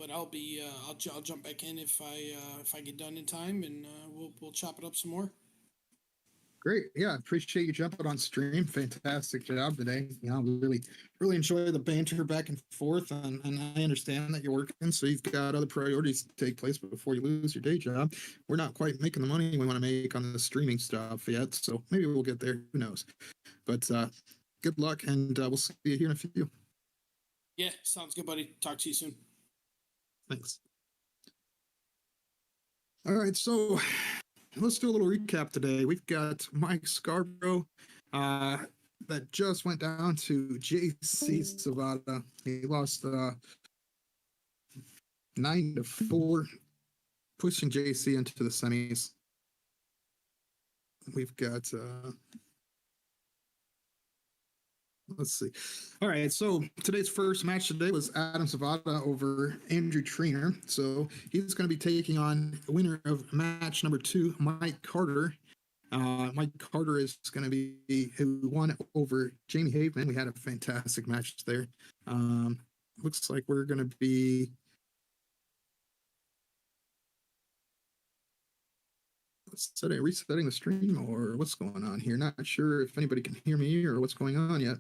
but I'll jump back in if I get done in time, and we'll chop it up some more. Great. Yeah, appreciate you jumping on stream. Fantastic job today. Really enjoy the banter back and forth, and I understand that you're working, so you've got other priorities to take place before you lose your day job. We're not quite making the money we want to make on the streaming stuff yet, so maybe we'll get there. Who knows? But good luck, and we'll see you here in a few. Yeah, sounds good, buddy. Talk to you soon. Thanks. All right, so let's do a little recap today. We've got Mike Scarborough that just went down to JC Savada. He lost 9-4, pushing JC into the semis. We've got let's see. All right, so today's first match today was Adam Savada over Andrew Trainer. So he's going to be taking on the winner of match number 2, Mike Carter. Mike Carter is going to be who won over Jamie Haveman. We had a fantastic match there. Looks like we're going to be resetting the stream, or what's going on here. Not sure if anybody can hear me or what's going on yet.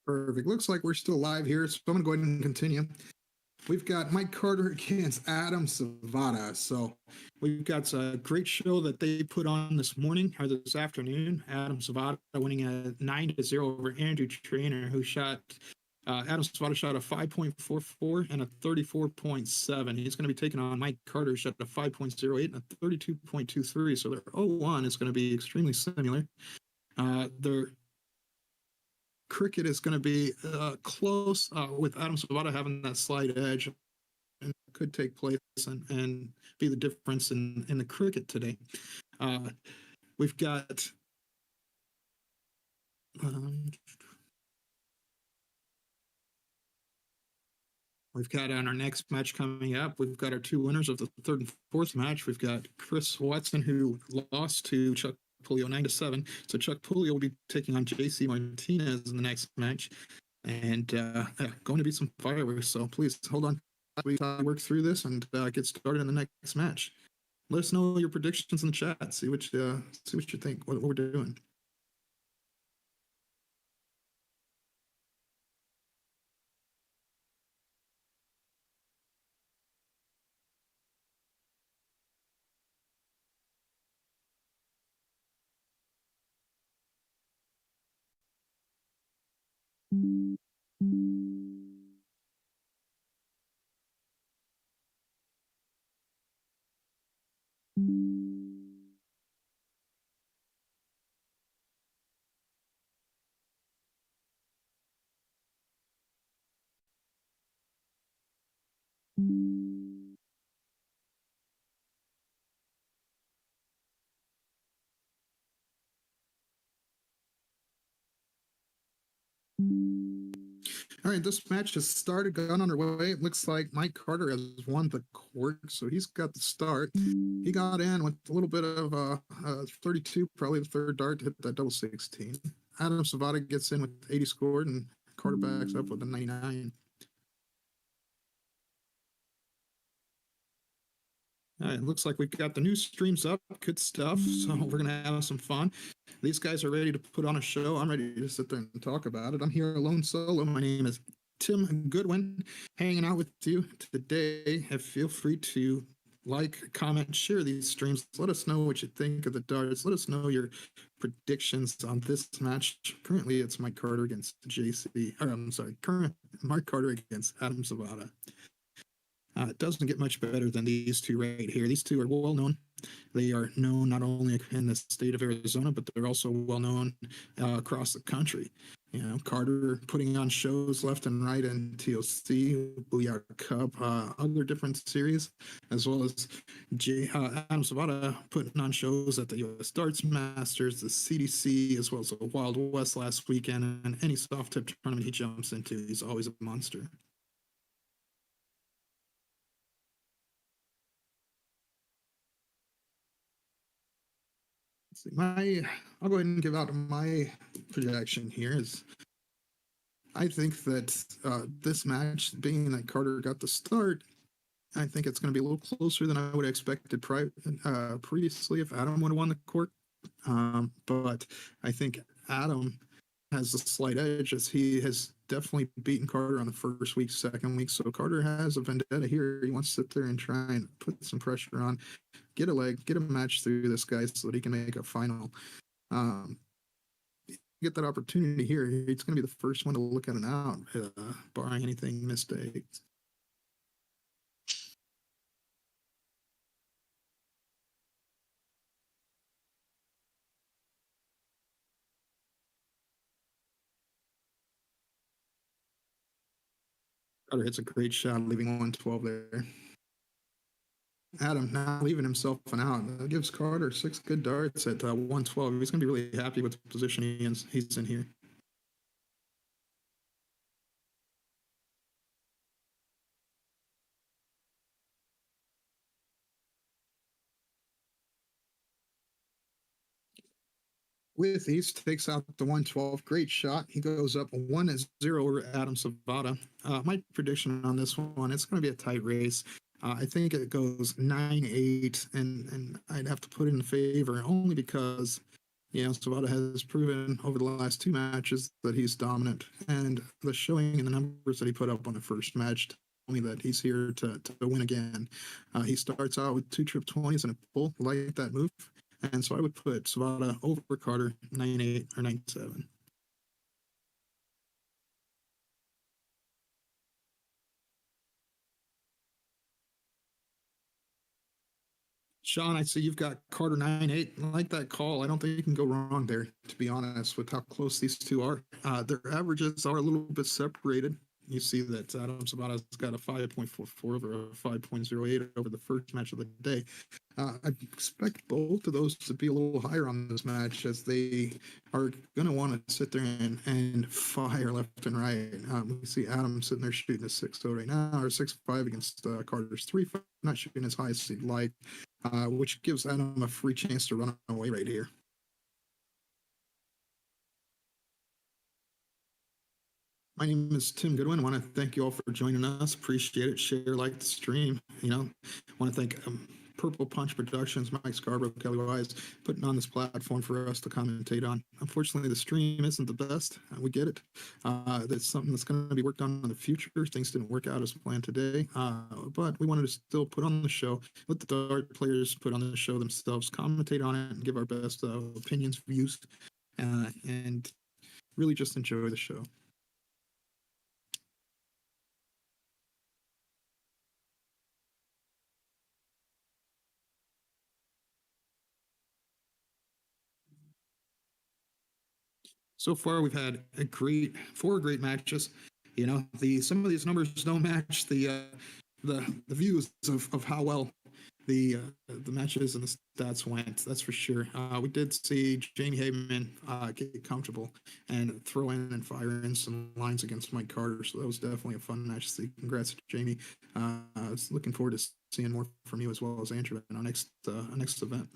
Perfect. Looks like we're still live here, so I'm going to go ahead and continue. We've got Mike Carter against Adam Savada. So we've got a great show that they put on this morning or this afternoon. Adam Savada winning a 9-0 over Andrew Trainer, who shot Adam Savada shot a 5.44 and a 34.7. He's going to be taking on Mike Carter, shot a 5.08 and a 32.23. So their 0-1 is going to be extremely similar. Their cricket is going to be close with Adam Savada having that slight edge, and could take place and be the difference in the cricket today. We've got on our next match coming up, we've got our 2 winners of the 3rd and 4th match. We've got Chris Watson, who lost to Chuck Pulio 9-7. So Chuck Pulio will be taking on JC Martinez in the next match, and going to be some fireworks. So please hold on. We work through this and get started in the next match. Let us know your predictions in the chat. See what you think. What we're doing. All right, this match has started, gone underway. It looks like Mike Carter has won the court, so he's got the start. He got in with a little bit of 32, probably the 3rd dart to hit that double 16. Adam Savada gets in with 80 scored, and Carter backs up with a 99. It looks like we've got the new streams up. Good stuff. So we're going to have some fun. These guys are ready to put on a show. I'm ready to sit there and talk about it. I'm here alone solo. My name is Tim Goodwin, hanging out with you today. Feel free to like, comment, share these streams. Let us know what you think of the darts. Let us know your predictions on this match. Currently, it's Mike Carter against JC. Or I'm sorry, current Mike Carter against Adam Savada. It doesn't get much better than these two right here. These two are well known They are known not only in the state of Arizona, but they're also well known across the country. You know, Carter putting on shows left and right in TOC, Booyah Cup, other different series, as well as Adam Savada putting on shows at the U.S. Darts Masters, the CDC, as well as the Wild West last weekend, and any soft tip tournament he jumps into, he's always a monster. I'll go ahead and give out my projection here. Is I think that this match, being that Carter got the start, I think it's going to be a little closer than I would have expected previously if Adam would have won the court. But I think Adam has a slight edge as he has definitely beaten Carter on the first week, second week. So Carter has a vendetta here. He wants to sit there and try and put some pressure on, get a match through this guy so that he can make a final. Get that opportunity here. He's going to be the first one to look at an out, barring anything mistakes. Carter hits a great shot, leaving 112 there. Adam now leaving himself an out. That gives Carter 6 good darts at 112. He's going to be really happy with the position he's in here. With these, takes out the 112. Great shot. He goes up 1-0 over Adam Savada. My prediction on this one, it's going to be a tight race. I think it goes 9-8, and I'd have to put it in favor only because, you know, Savada has proven over the last 2 matches that he's dominant, and the showing and the numbers that he put up on the first match tell me that he's here to win again. He starts out with 2 trip 20s and a pull, like that move. And so I would put Savada over Carter 9-8 or 9-7. Sean, I see you've got Carter 9-8. I like that call. I don't think you can go wrong there, to be honest, with how close these two are. Their averages are a little bit separated. You see that Adam Savada's got a 5.44 over a 5.08 over the first match of the day. I expect both of those to be a little higher on this match as they are going to want to sit there and fire left and right. We see Adam sitting there shooting a 6-0 right now, or 6-5 against Carter's 3-5, not shooting as high as he'd like, which gives Adam a free chance to run away right here. My name is Tim Goodwin. I want to thank you all for joining us. Appreciate it. Share, like the stream. You know, I want to thank Purple Punch Productions, Mike Scarborough, Kelly Wise, putting on this platform for us to commentate on. Unfortunately, the stream isn't the best. We get it. That's something that's going to be worked on in the future. Things didn't work out as planned today, but we wanted to still put on the show, let the dart players put on the show themselves, commentate on it, and give our best opinions, views, and really just enjoy the show. So far, we've had 4 great matches. You know, some of these numbers don't match the views of how well the matches and the stats went. That's for sure. We did see Jamie Haberman get comfortable and throw in and fire in some lines against Mike Carter. So that was definitely a fun match to see. Congrats to Jamie. I was looking forward to seeing more from you as well as Andrew in our next event.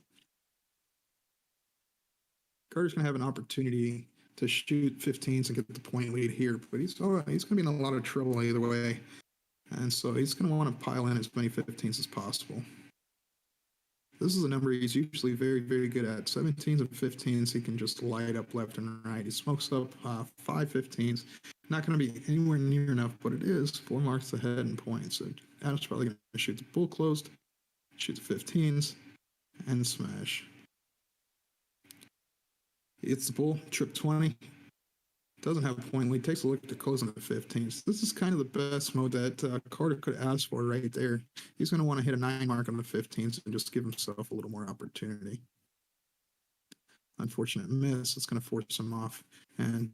Carter's going to have an opportunity to shoot 15s and get the point lead here, but he's going to be in a lot of trouble either way, and so he's going to want to pile in as many 15s as possible. This is a number he's usually very, very good at. 17s and 15s, he can just light up left and right. He smokes up 5 15s. Not going to be anywhere near enough, but it is 4 marks ahead in points. So Adam's probably going to shoot the bull closed, shoot the 15s, and smash. Hits the bull, trip 20, doesn't have a point lead, takes a look at the close on the 15th. This is kind of the best mode that Carter could ask for right there. He's going to want to hit a 9 mark on the 15th and just give himself a little more opportunity. Unfortunate miss. It's going to force him off and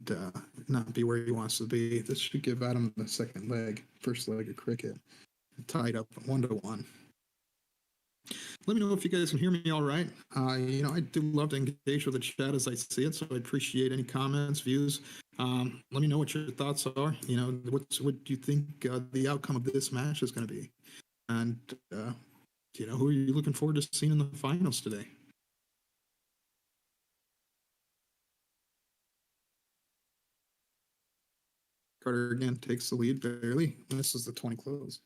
not be where he wants to be. This should give Adam the first leg of cricket. Tied up 1-1. Let me know if you guys can hear me all right. I do love to engage with the chat as I see it, so I appreciate any comments, views. Let me know what your thoughts are. What do you think the outcome of this match is going to be? And, who are you looking forward to seeing in the finals today? Carter again takes the lead barely. Misses the 20 close.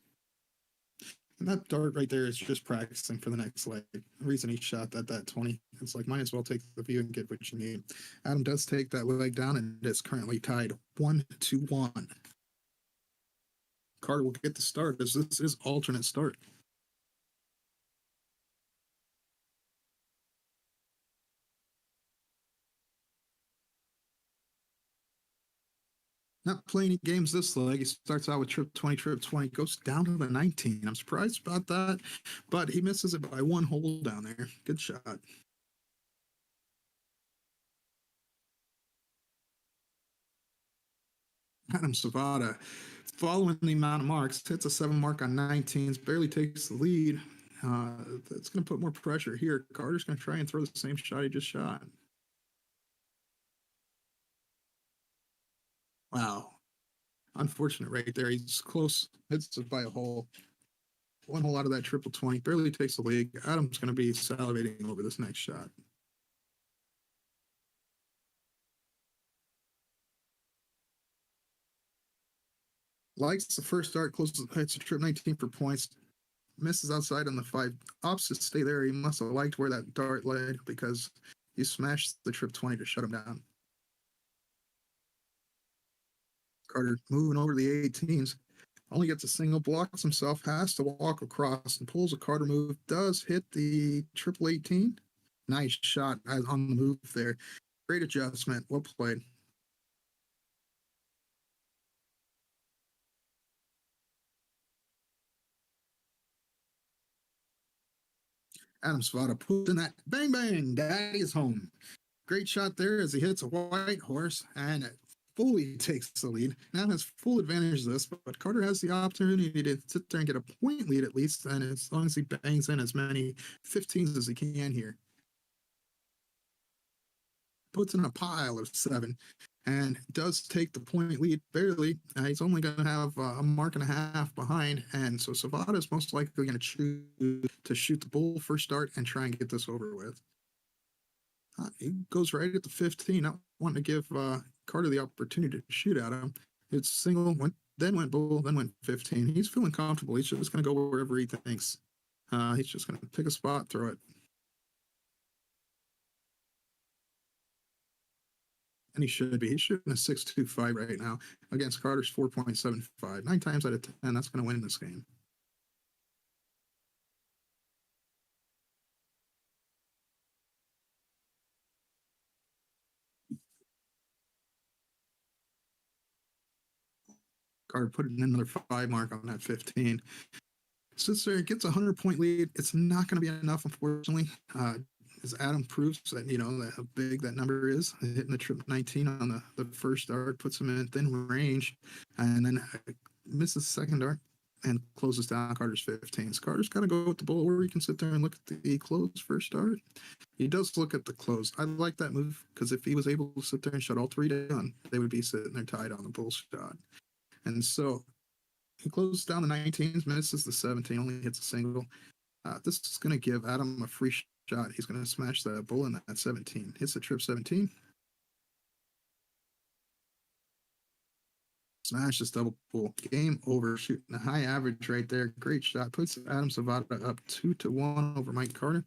And that dart right there is just practicing for the next leg. The reason he shot that 20, it's like might as well take the view and get what you need. Adam does take that leg down and it's currently tied 1-1. Carter will get the start as this is alternate start. Not playing any games this leg. He starts out with trip 20, goes down to the 19. I'm surprised about that, but he misses it by 1 hole down there. Good shot. Adam Savada, following the amount of marks, hits a 7 mark on 19s, barely takes the lead. That's going to put more pressure here. Carter's going to try and throw the same shot he just shot. Wow. Unfortunate right there. He's close. Hits it by a hole. 1 hole out of that triple 20. Barely takes the lead. Adam's going to be salivating over this next shot. Likes the first start, closes hits a trip 19 for points. Misses outside on the 5. Opposites stay there. He must have liked where that dart led because he smashed the trip 20 to shut him down. Carter moving over the 18s. Only gets a single, blocks himself, has to walk across and pulls a Carter move. Does hit the triple 18. Nice shot on the move there. Great adjustment. Well played. Adam Svada puts in that bang bang. Daddy is home. Great shot there as he hits a white horse and it fully takes the lead. Now has full advantage of this, but Carter has the opportunity to sit there and get a point lead at least, and as long as he bangs in as many 15s as he can here. Puts in a pile of 7 and does take the point lead barely. He's only going to have a mark and a half behind, and so Savada is most likely going to choose to shoot the bull first start and try and get this over with. He goes right at the 15, not wanting to give Carter the opportunity to shoot at him. It's single, then went bull, then went 15. He's feeling comfortable. He's just going to go wherever he thinks. He's just going to pick a spot, throw it. And he should be. He's shooting a 6.25 right now against Carter's 4.75. 9 times out of 10, that's going to win this game. Carter put in another 5 mark on that 15. Sits there, gets a 100-point lead. It's not going to be enough, unfortunately. As Adam proves that, how big that number is. Hitting the trip 19 on the first dart, puts him in thin range, and then misses the second dart and closes down Carter's 15. So Carter's got to go with the bull, where he can sit there and look at the close first dart. He does look at the close. I like that move because if he was able to sit there and shut all 3 down, they would be sitting there tied on the bull shot. And so he closes down the 19s, misses the 17, only hits a single. This is going to give Adam a free shot. He's going to smash the bull in that 17. Hits the trip 17. Smash this double pull. Game over. Shooting a high average right there. Great shot. Puts Adam Savada up 2-1 over Mike Carter.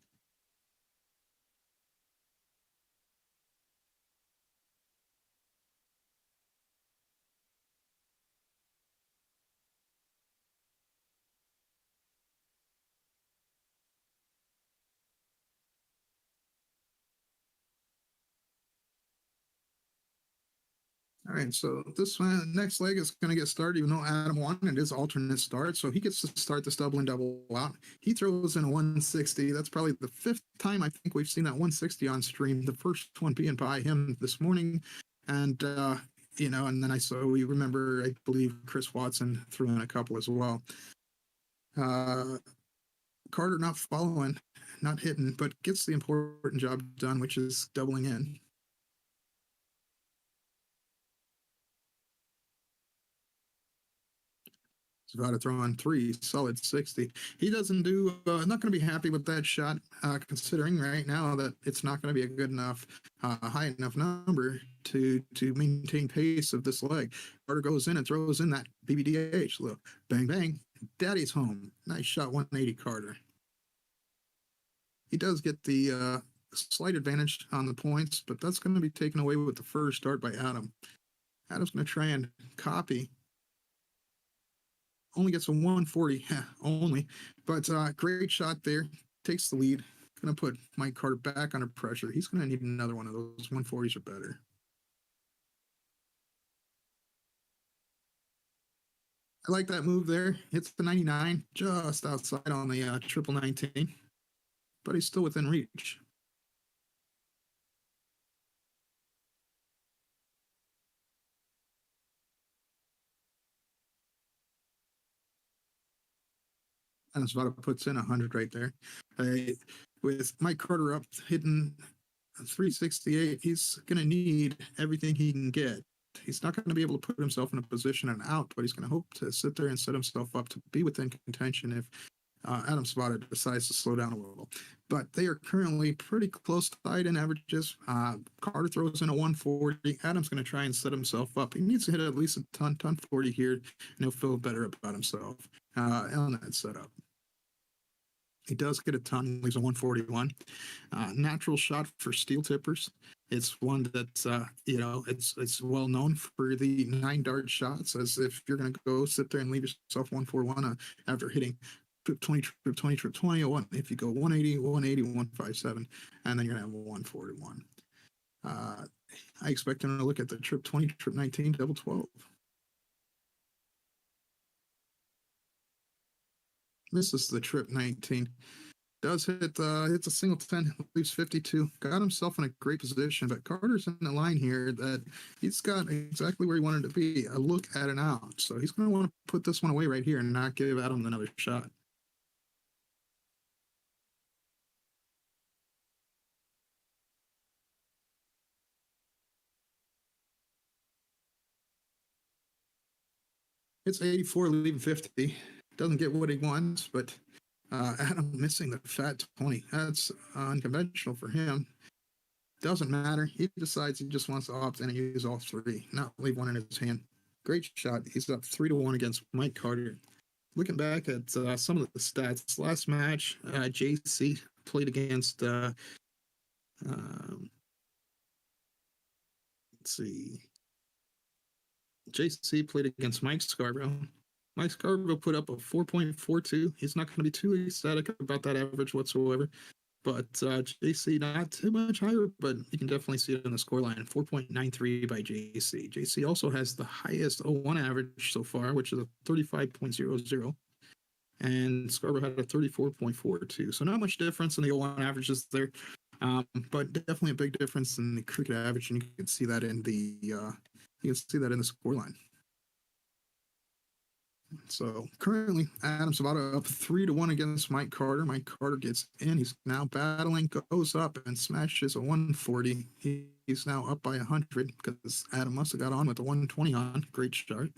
All right, so this one, next leg is going to get started, even though Adam won. It is alternate start, so he gets to start this double and double out. He throws in a 160. That's probably the fifth time I think we've seen that 160 on stream. The first one being by him this morning, and and then we remember, I believe Chris Watson threw in a couple as well. Carter not following, not hitting, but gets the important job done, which is doubling in. Zavada throwing three, solid 60. He doesn't do, not going to be happy with that shot, considering right now that it's not going to be a good enough, high enough number to maintain pace of this leg. Carter goes in and throws in that BBDH. Look, bang, bang. Daddy's home. Nice shot, 180 Carter. He does get the slight advantage on the points, but that's going to be taken away with the first start by Adam. Adam's going to try and copy. Only gets a 140, only, but great shot there. Takes the lead. Going to put Mike Carter back under pressure. He's going to need another one of those 140s or better. I like that move there. Hits the 99 just outside on the triple 19, but he's still within reach. And Zvada puts in 100 right there. With Mike Carter up hitting 368, he's going to need everything he can get. He's not going to be able to put himself in a position and out, but he's going to hope to sit there and set himself up to be within contention if Adam Savada decides to slow down a little. But they are currently pretty close tied in averages. Carter throws in a 140. Adam's going to try and set himself up. He needs to hit at least a ton 40 here, and he'll feel better about himself on that setup. He does get a ton, leaves a 141. Natural shot for steel tippers. It's one that's, it's well known for the 9-dart shots, as if you're going to go sit there and leave yourself 141 after hitting trip 20, trip 20, trip 20, or one. If you go 180, 180, 157, and then you're going to have a 141. I expect him to look at the trip 20, trip 19, double 12. This is the trip 19. Does hit hits a single 10, leaves 52. Got himself in a great position, but Carter's in the line here that he's got exactly where he wanted to be, a look at and out. So he's going to want to put this one away right here and not give Adam another shot. It's 84, leaving 50. Doesn't get what he wants, but Adam missing the fat 20. That's unconventional for him. Doesn't matter. He decides he just wants to opt in and use all three, not leave one in his hand. Great shot. He's up 3-1 against Mike Carter. Looking back at some of the stats, last match, JC played against, let's see, JC played against Mike Scarborough. Mike Scarborough put up a 4.42. He's not going to be too ecstatic about that average whatsoever. But JC not too much higher, but you can definitely see it in the scoreline. 4.93 by JC. JC also has the highest 01 average so far, which is a 35.00. And Scarborough had a 34.42. So not much difference in the 01 averages there, but definitely a big difference in the cricket average, and you can see that in the scoreline. So currently, Adam Savada up 3-1 against Mike Carter. Mike Carter gets in. He's now battling, goes up and smashes a 140. He's now up by 100 because Adam must have got on with the 120 on. Great start.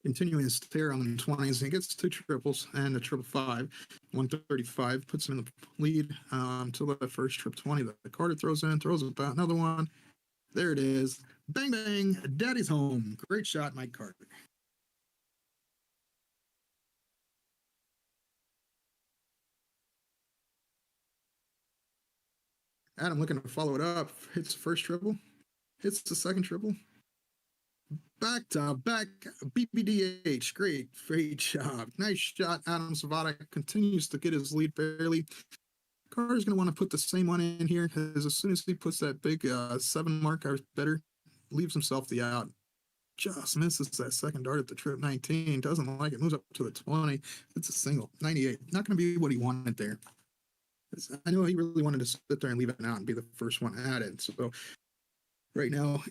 Continuing his tear on the 20s, he gets 2 triples and a triple 5, 135, puts him in the lead until the first trip 20 that Carter throws in, throws about another one. There it is. Bang, bang, daddy's home. Great shot, Mike Carter. Adam looking to follow it up, hits the first triple, hits the second triple. Back to back BBDH. Great job. Nice shot. Adam Savada continues to get his lead barely. Carter's going to want to put the same one in here because as soon as he puts that big 7 mark or better, leaves himself the out. Just misses that second dart at the trip 19. Doesn't like it. Moves up to the 20. It's a single. 98. Not going to be what he wanted there. I know he really wanted to sit there and leave it out and be the first one at it. So right now,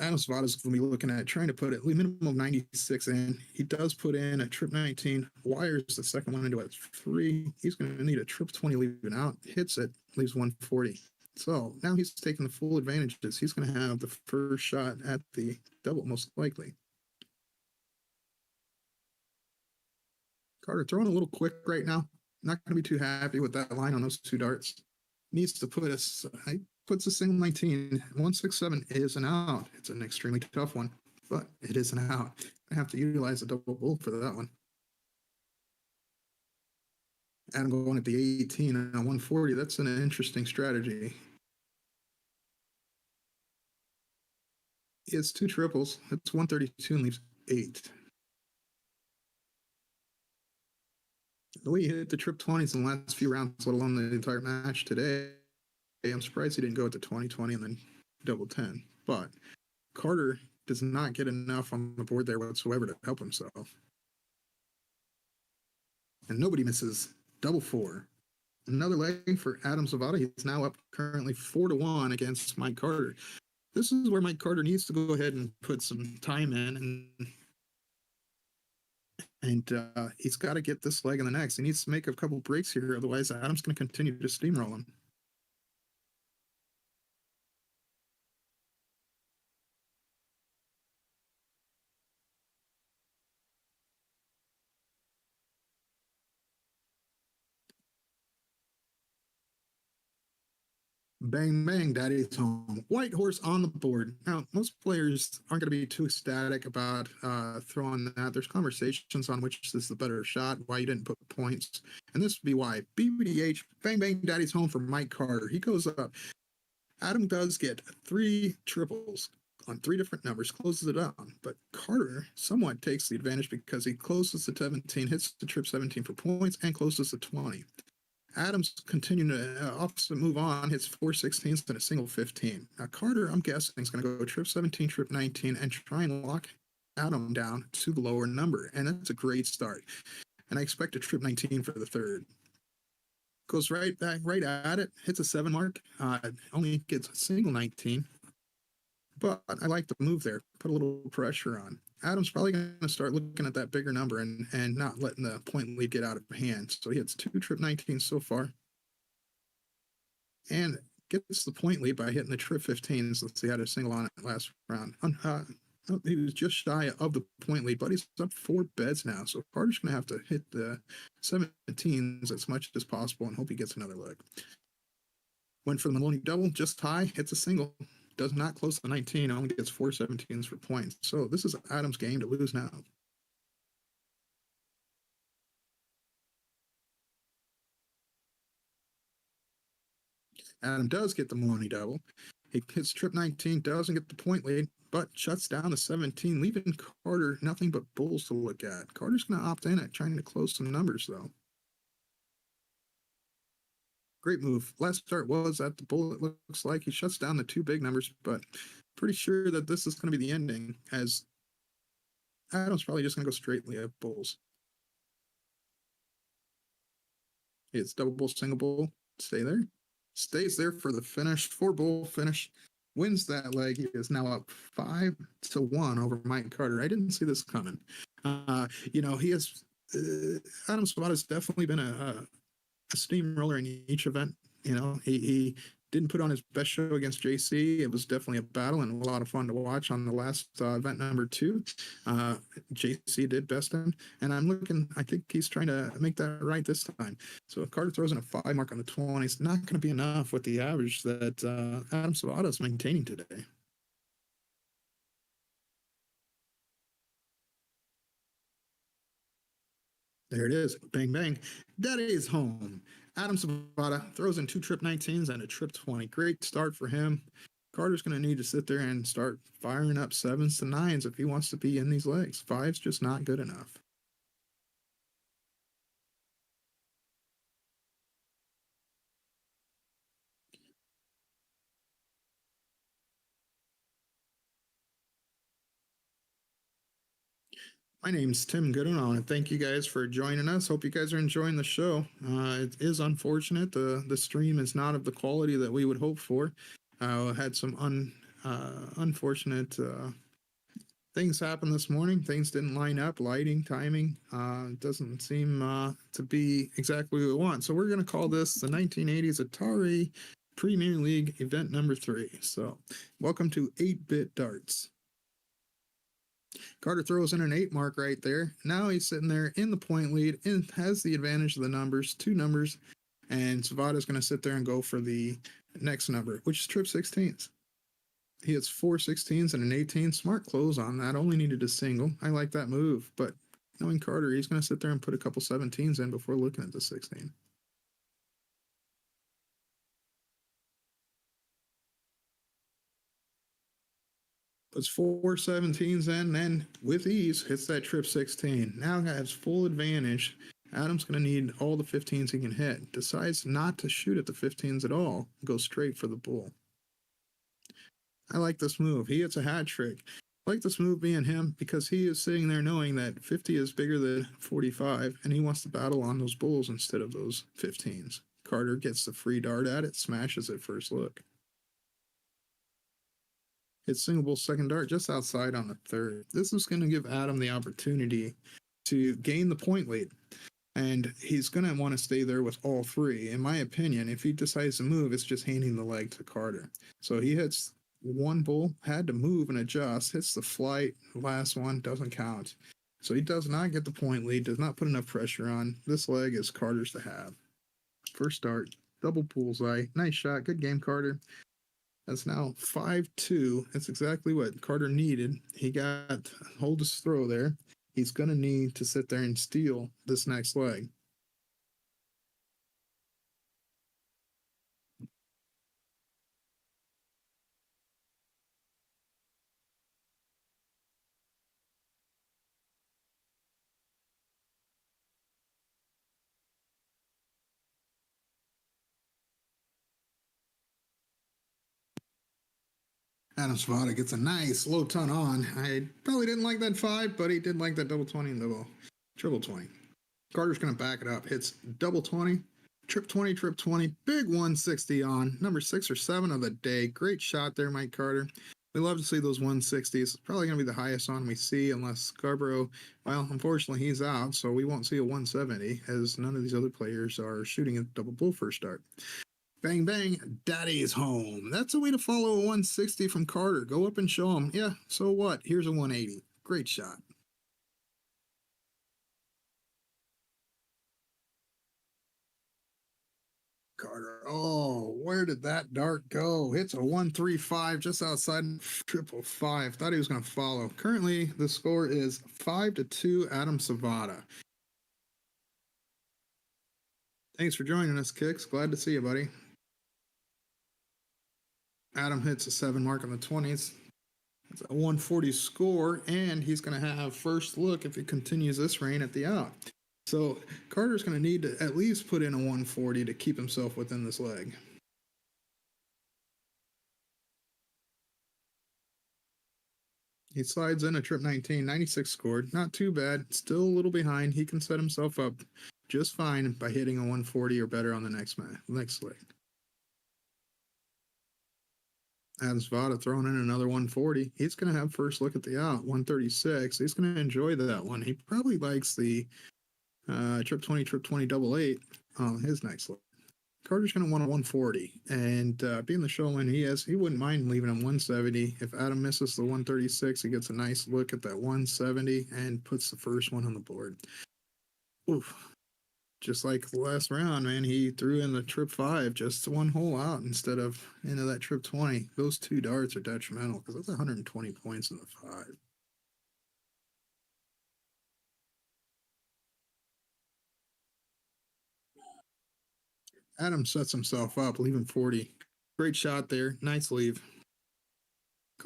Adam Savada's going to be looking at trying to put at least minimum of 96 in. He does put in a trip 19, wires the second one into a 3. He's going to need a trip 20 leaving out, hits it, leaves 140. So now he's taking the full advantages. He's going to have the first shot at the double, most likely. Carter throwing a little quick right now. Not going to be too happy with that line on those 2 darts. Needs to put us, puts a single 19. 167 is an out. It's an extremely tough one, but it is an out. I have to utilize a double bull for that one. Adam going at the 18 and 140. That's an interesting strategy. It's 2 triples. That's 132 and leaves 8. The way he hit the trip 20s in the last few rounds, let alone the entire match today, I'm surprised he didn't go at the 20-20 and then double 10. But Carter does not get enough on the board there whatsoever to help himself. And nobody misses double 4. Another leg for Adam Savada. He's now up currently 4-1 against Mike Carter. This is where Mike Carter needs to go ahead and put some time in, and he's got to get this leg in the next. He needs to make a couple breaks here, otherwise Adam's going to continue to steamroll him. Bang, bang, daddy's home. White horse on the board. Now, most players aren't going to be too ecstatic about throwing that. There's conversations on which is the better shot, why you didn't put points. And this would be why. BBDH, bang, bang, daddy's home for Mike Carter. He goes up. Adam does get 3 triples on 3 different numbers, closes it down. But Carter somewhat takes the advantage because he closes the 17, hits the trip 17 for points, and closes the 20. Adams continuing to opposite move on, hits 4 16s and a single 15. Now Carter, I'm guessing, is going to go trip 17, trip 19, and try and lock Adam down to the lower number. And that's a great start. And I expect a trip 19 for the third. Goes right back, right at it, hits a 7 mark, only gets a single 19. But I like the move there, put a little pressure on. Adam's probably going to start looking at that bigger number and not letting the point lead get out of hand. So he hits 2 trip 19 so far. And gets the point lead by hitting the trip 15s. Since he had a single on it last round. He was just shy of the point lead, but he's up 4 beds now. So Carter's going to have to hit the 17s as much as possible and hope he gets another leg. Went for the Maloney double, just high, hits a single. Does not close the 19, only gets 4 17s for points. So this is Adam's game to lose now. Adam does get the Maloney double. He hits trip 19, doesn't get the point lead, but shuts down the 17, leaving Carter nothing but bulls to look at. Carter's going to opt in at trying to close some numbers, though. Great move. Last start was at the bull. It looks like he shuts down the 2 big numbers, but pretty sure that this is going to be the ending, as Adam's probably just going to go straightly at bulls. It's double bull, single bull. Stay there. Stays there for the finish. 4 bull finish. Wins that leg. He is now up 5-1 over Mike Carter. I didn't see this coming. He has Adam Savada has definitely been a steamroller in each event. He didn't put on his best show against JC. It was definitely a battle and a lot of fun to watch on the last event number 2. JC did best him, and I think he's trying to make that right this time. So if Carter throws in a 5 mark on the 20, it's not going to be enough with the average that Adam Savada is maintaining today. There it is. Bang, bang. That is home. Adam Savada throws in 2 trip 19s and a trip 20. Great start for him. Carter's going to need to sit there and start firing up 7s to 9s if he wants to be in these legs. 5's just not good enough. My name's Tim Gooden. I want to thank you guys for joining us. Hope you guys are enjoying the show. It is unfortunate the stream is not of the quality that we would hope for. Had some unfortunate things happen this morning. Things didn't line up. Lighting, timing doesn't seem to be exactly what we want. So we're going to call this the 1980s Atari Premier League event number 3. So welcome to 8-Bit Darts. Carter throws in an 8 mark right there. Now he's sitting there in the point lead and has the advantage of the numbers, 2 numbers, and Savada's going to sit there and go for the next number, which is trip 16s. He hits 4 16s and an 18. Smart close on that. Only needed a single. I like that move, but knowing Carter, he's going to sit there and put a couple 17s in before looking at the 16. Puts 4 17s in, and with ease hits that trip 16. Now has full advantage. Adam's going to need all the 15s he can hit. Decides not to shoot at the 15s at all. Goes straight for the bull. I like this move. He hits a hat trick. I like this move being him because he is sitting there knowing that 50 is bigger than 45, and he wants to battle on those bulls instead of those 15s. Carter gets the free dart at it, smashes it first look. Hits single bull second dart just outside on the third. This is going to give Adam the opportunity to gain the point lead. And he's going to want to stay there with all 3. In my opinion, if he decides to move, it's just handing the leg to Carter. So he hits 1 bull, had to move and adjust, hits the flight, last one, doesn't count. So he does not get the point lead, does not put enough pressure on. This leg is Carter's to have. First dart, double bullseye. Nice shot, good game, Carter. That's now 5-2. That's exactly what Carter needed. He got hold his throw there. He's going to need to sit there and steal this next leg. Adam Savada gets a nice low ton on. I probably didn't like that 5, but he did like that double 20 and double triple 20. Carter's going to back it up. Hits double 20, trip 20, trip 20, big 160 on. Number 6 or 7 of the day. Great shot there, Mike Carter. We love to see those 160s. It's probably going to be the highest on we see unless Scarborough, well, unfortunately he's out, so we won't see a 170 as none of these other players are shooting a double bull first start. Bang, bang, daddy's home. That's a way to follow a 160 from Carter. Go up and show him, yeah, so what? Here's a 180. Great shot. Carter, oh, where did that dart go? Hits a 135 just outside 555. Thought he was going to follow. Currently, the score is 5-2, Adam Savada. Thanks for joining us, Kicks. Glad to see you, buddy. Adam hits a 7 mark on the 20s. It's a 140 score, and he's going to have first look if he continues this reign at the out. So Carter's going to need to at least put in a 140 to keep himself within this leg. He slides in a trip 19, 96 scored. Not too bad. Still a little behind. He can set himself up just fine by hitting a 140 or better on the next leg. Adam Savada throwing in another 140. He's going to have first look at the out, 136. He's going to enjoy that one. He probably likes the trip 20, double 8 on his next look. Carter's going to want a 140, and being the showman he wouldn't mind leaving him 170. If Adam misses the 136, he gets a nice look at that 170 and puts the first one on the board. Oof. Just like the last round, man, he threw in the trip 5, just 1 hole out instead of into that trip 20. Those 2 darts are detrimental because that's 120 points in the 5. Adam sets himself up, leaving 40. Great shot there. Nice leave.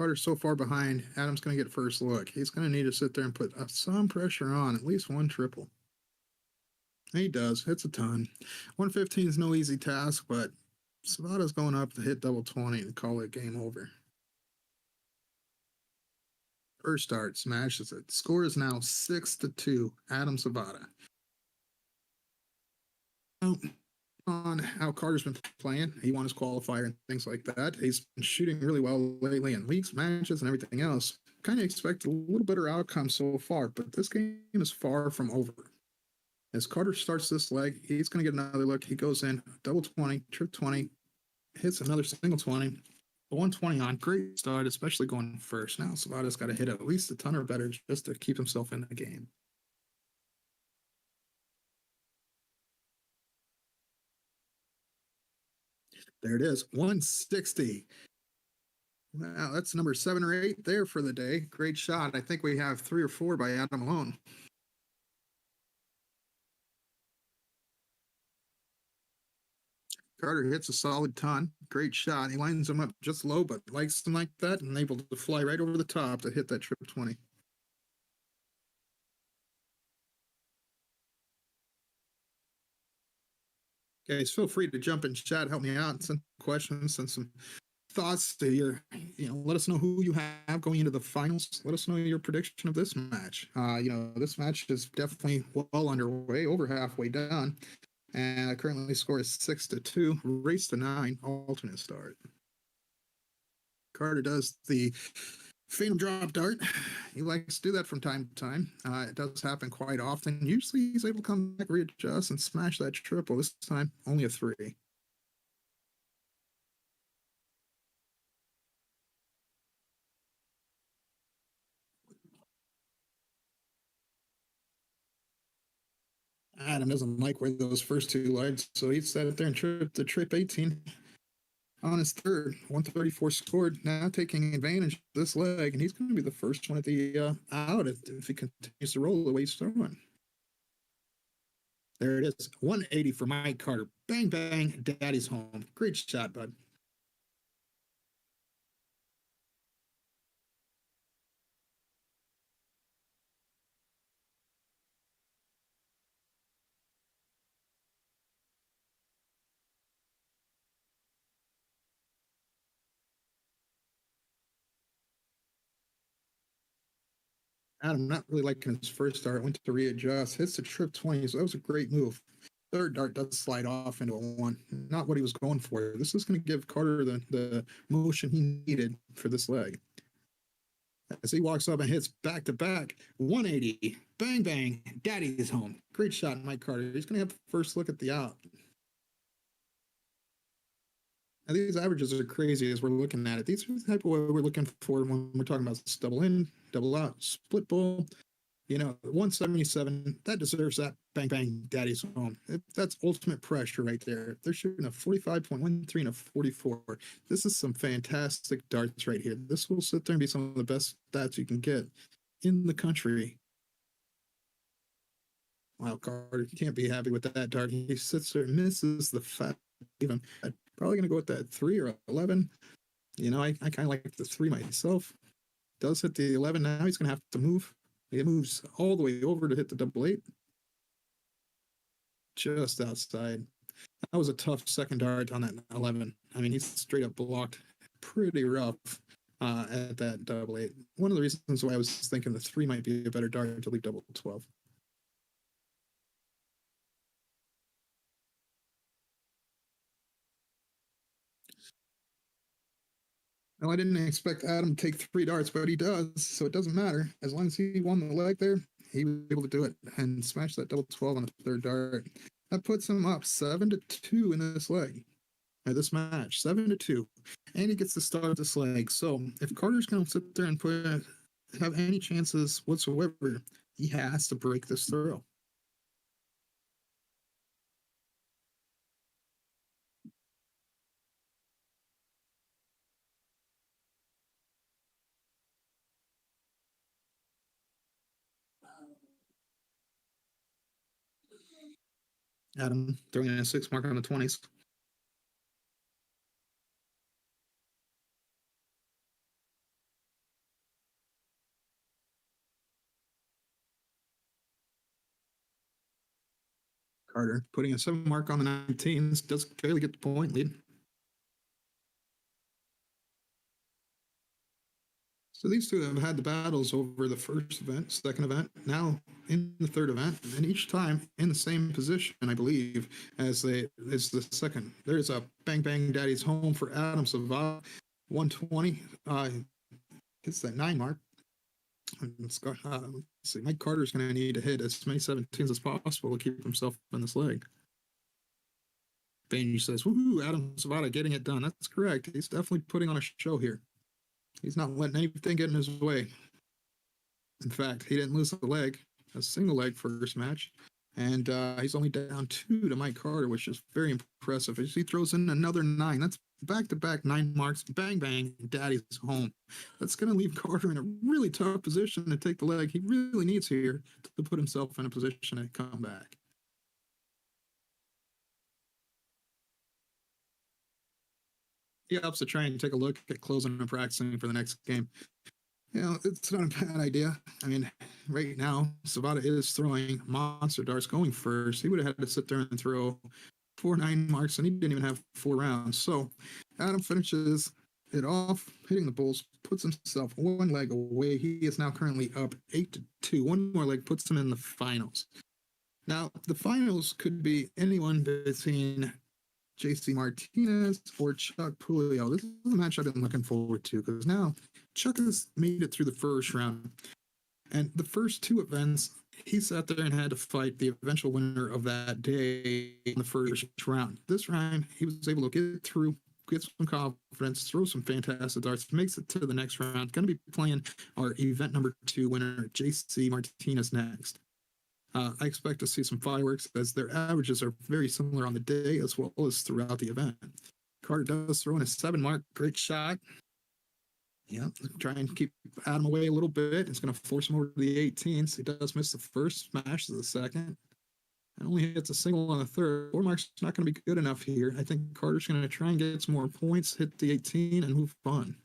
Carter's so far behind. Adam's going to get first look. He's going to need to sit there and put some pressure on at least one triple. He does. Hits a ton. 115 is no easy task, but Savada's going up to hit double 20 and call it game over. First start smashes it. Score is now 6-2. Adam Savada. On how Carter's been playing, he won his qualifier and things like that. He's been shooting really well lately in leagues, matches, and everything else. Kind of expect a little better outcome so far, but this game is far from over. As Carter starts this leg, he's going to get another look. He goes in, double 20, trip 20, hits another single 20, 120 on. Great start, especially going first. Now Savada's got to hit at least a ton or better just to keep himself in the game. There it is, 160. Wow, that's number 7 or 8 there for the day. Great shot. I think we have 3 or 4 by Adam alone. Carter hits a solid ton. Great shot. He lines them up just low, but likes them like that and able to fly right over the top to hit that trip 20. Guys, feel free to jump in chat, help me out, send questions, send some thoughts to your, let us know who you have going into the finals. Let us know your prediction of this match. This match is definitely well underway, over halfway done. And currently score is 6-2, race to 9, alternate start. Carter does the Phantom drop dart. He likes to do that from time to time. It does happen quite often. Usually he's able to come back, readjust, and smash that triple. This time, only a 3. Adam doesn't like where those first 2 legs, so he sat up there and tripped the trip 18 on his third. 134 scored, now taking advantage of this leg, and he's going to be the first one at the out if he continues to roll the way he's throwing. There it is, 180 for Mike Carter. Bang, bang, daddy's home. Great shot, bud. Adam not really liking his first start, went to readjust, hits the trip 20, so that was a great move. Third dart does slide off into a 1. Not what he was going for. This is going to give Carter the motion he needed for this leg. As he walks up and hits back-to-back, 180, bang, bang, daddy is home. Great shot, Mike Carter. He's going to have the first look at the out. Now, these averages are crazy as we're looking at it. These are the type of what we're looking for when we're talking about this double in, double out, split bowl. 177, that deserves that bang, bang, daddy's home. That's ultimate pressure right there. They're shooting a 45.13 and a 44. This is some fantastic darts right here. This will sit there and be some of the best stats you can get in the country. Wow, Carter, you can't be happy with that dart. He sits there and misses the fat. Even probably going to go with that 3 or 11. I kind of like the 3 myself. Does hit the 11 now. He's going to have to move. He moves all the way over to hit the double 8. Just outside. That was a tough second dart on that 11. I mean, he's straight up blocked pretty rough at that double 8. One of the reasons why I was thinking the 3 might be a better dart to leave double 12. Well, I didn't expect Adam to take 3 darts, but he does, so it doesn't matter. As long as he won the leg there, he was able to do it and smash that double 12 on the third dart. That puts him up 7-2 in this leg, or this match, 7-2. And he gets the start of this leg. So if Carter's going to sit there and have any chances whatsoever, he has to break this throw. Adam throwing in a 6 mark on the 20s. Carter putting a 7 mark on the 19s, does barely get the point lead. So these two have had the battles over the first event, second event, now in the third event, and each time in the same position, I believe, as the second. There's a Bang Bang Daddy's home for Adam Savada, 120. Hits that 9 mark. Let's see. Mike Carter's going to need to hit as many 17s as possible to keep himself in this leg. Baney says, "Woohoo! Adam Savada getting it done." That's correct. He's definitely putting on a show here. He's not letting anything get in his way. In fact, he didn't lose a leg, a single leg first match. And he's only down 2 to Mike Carter, which is very impressive. As he throws in another 9, that's back-to-back 9 marks. Bang, bang, Daddy's home. That's going to leave Carter in a really tough position to take the leg he really needs here to put himself in a position to come back. He opts to try and take a look at closing and practicing for the next game. It's not a bad idea. I mean, right now, Savada is throwing monster darts going first. He would have had to sit there and throw 4 9 marks, and he didn't even have 4 rounds. So Adam finishes it off, hitting the bulls, puts himself 1 leg away. He is now currently up 8-2. 1 more leg puts him in the finals. Now, the finals could be anyone between JC Martinez or Chuck Pulio. This is a match I've been looking forward to because now Chuck has made it through the first round. And the first 2 events, he sat there and had to fight the eventual winner of that day in the first round. This round, he was able to get through, get some confidence, throw some fantastic darts, makes it to the next round. Going to be playing our event number 2 winner, JC Martinez, next. I expect to see some fireworks as their averages are very similar on the day as well as throughout the event. Carter does throw in a 7 mark. Great shot. Yeah, try and keep Adam away a little bit. It's going to force him over to the 18s. He does miss the first, smashes the second, and only hits a single on the third. 4 marks not going to be good enough here. I think Carter's going to try and get some more points, hit the 18, and move on.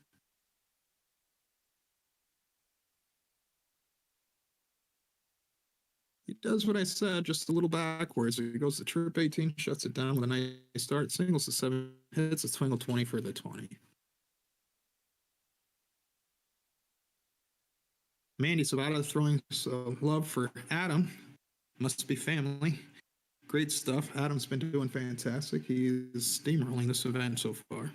He does what I said, just a little backwards. He goes to trip 18, shuts it down with a nice start, singles to 7, hits a single 20 for the 20. Mandy Savada throwing love for Adam. Must be family. Great stuff. Adam's been doing fantastic. He's steamrolling this event so far.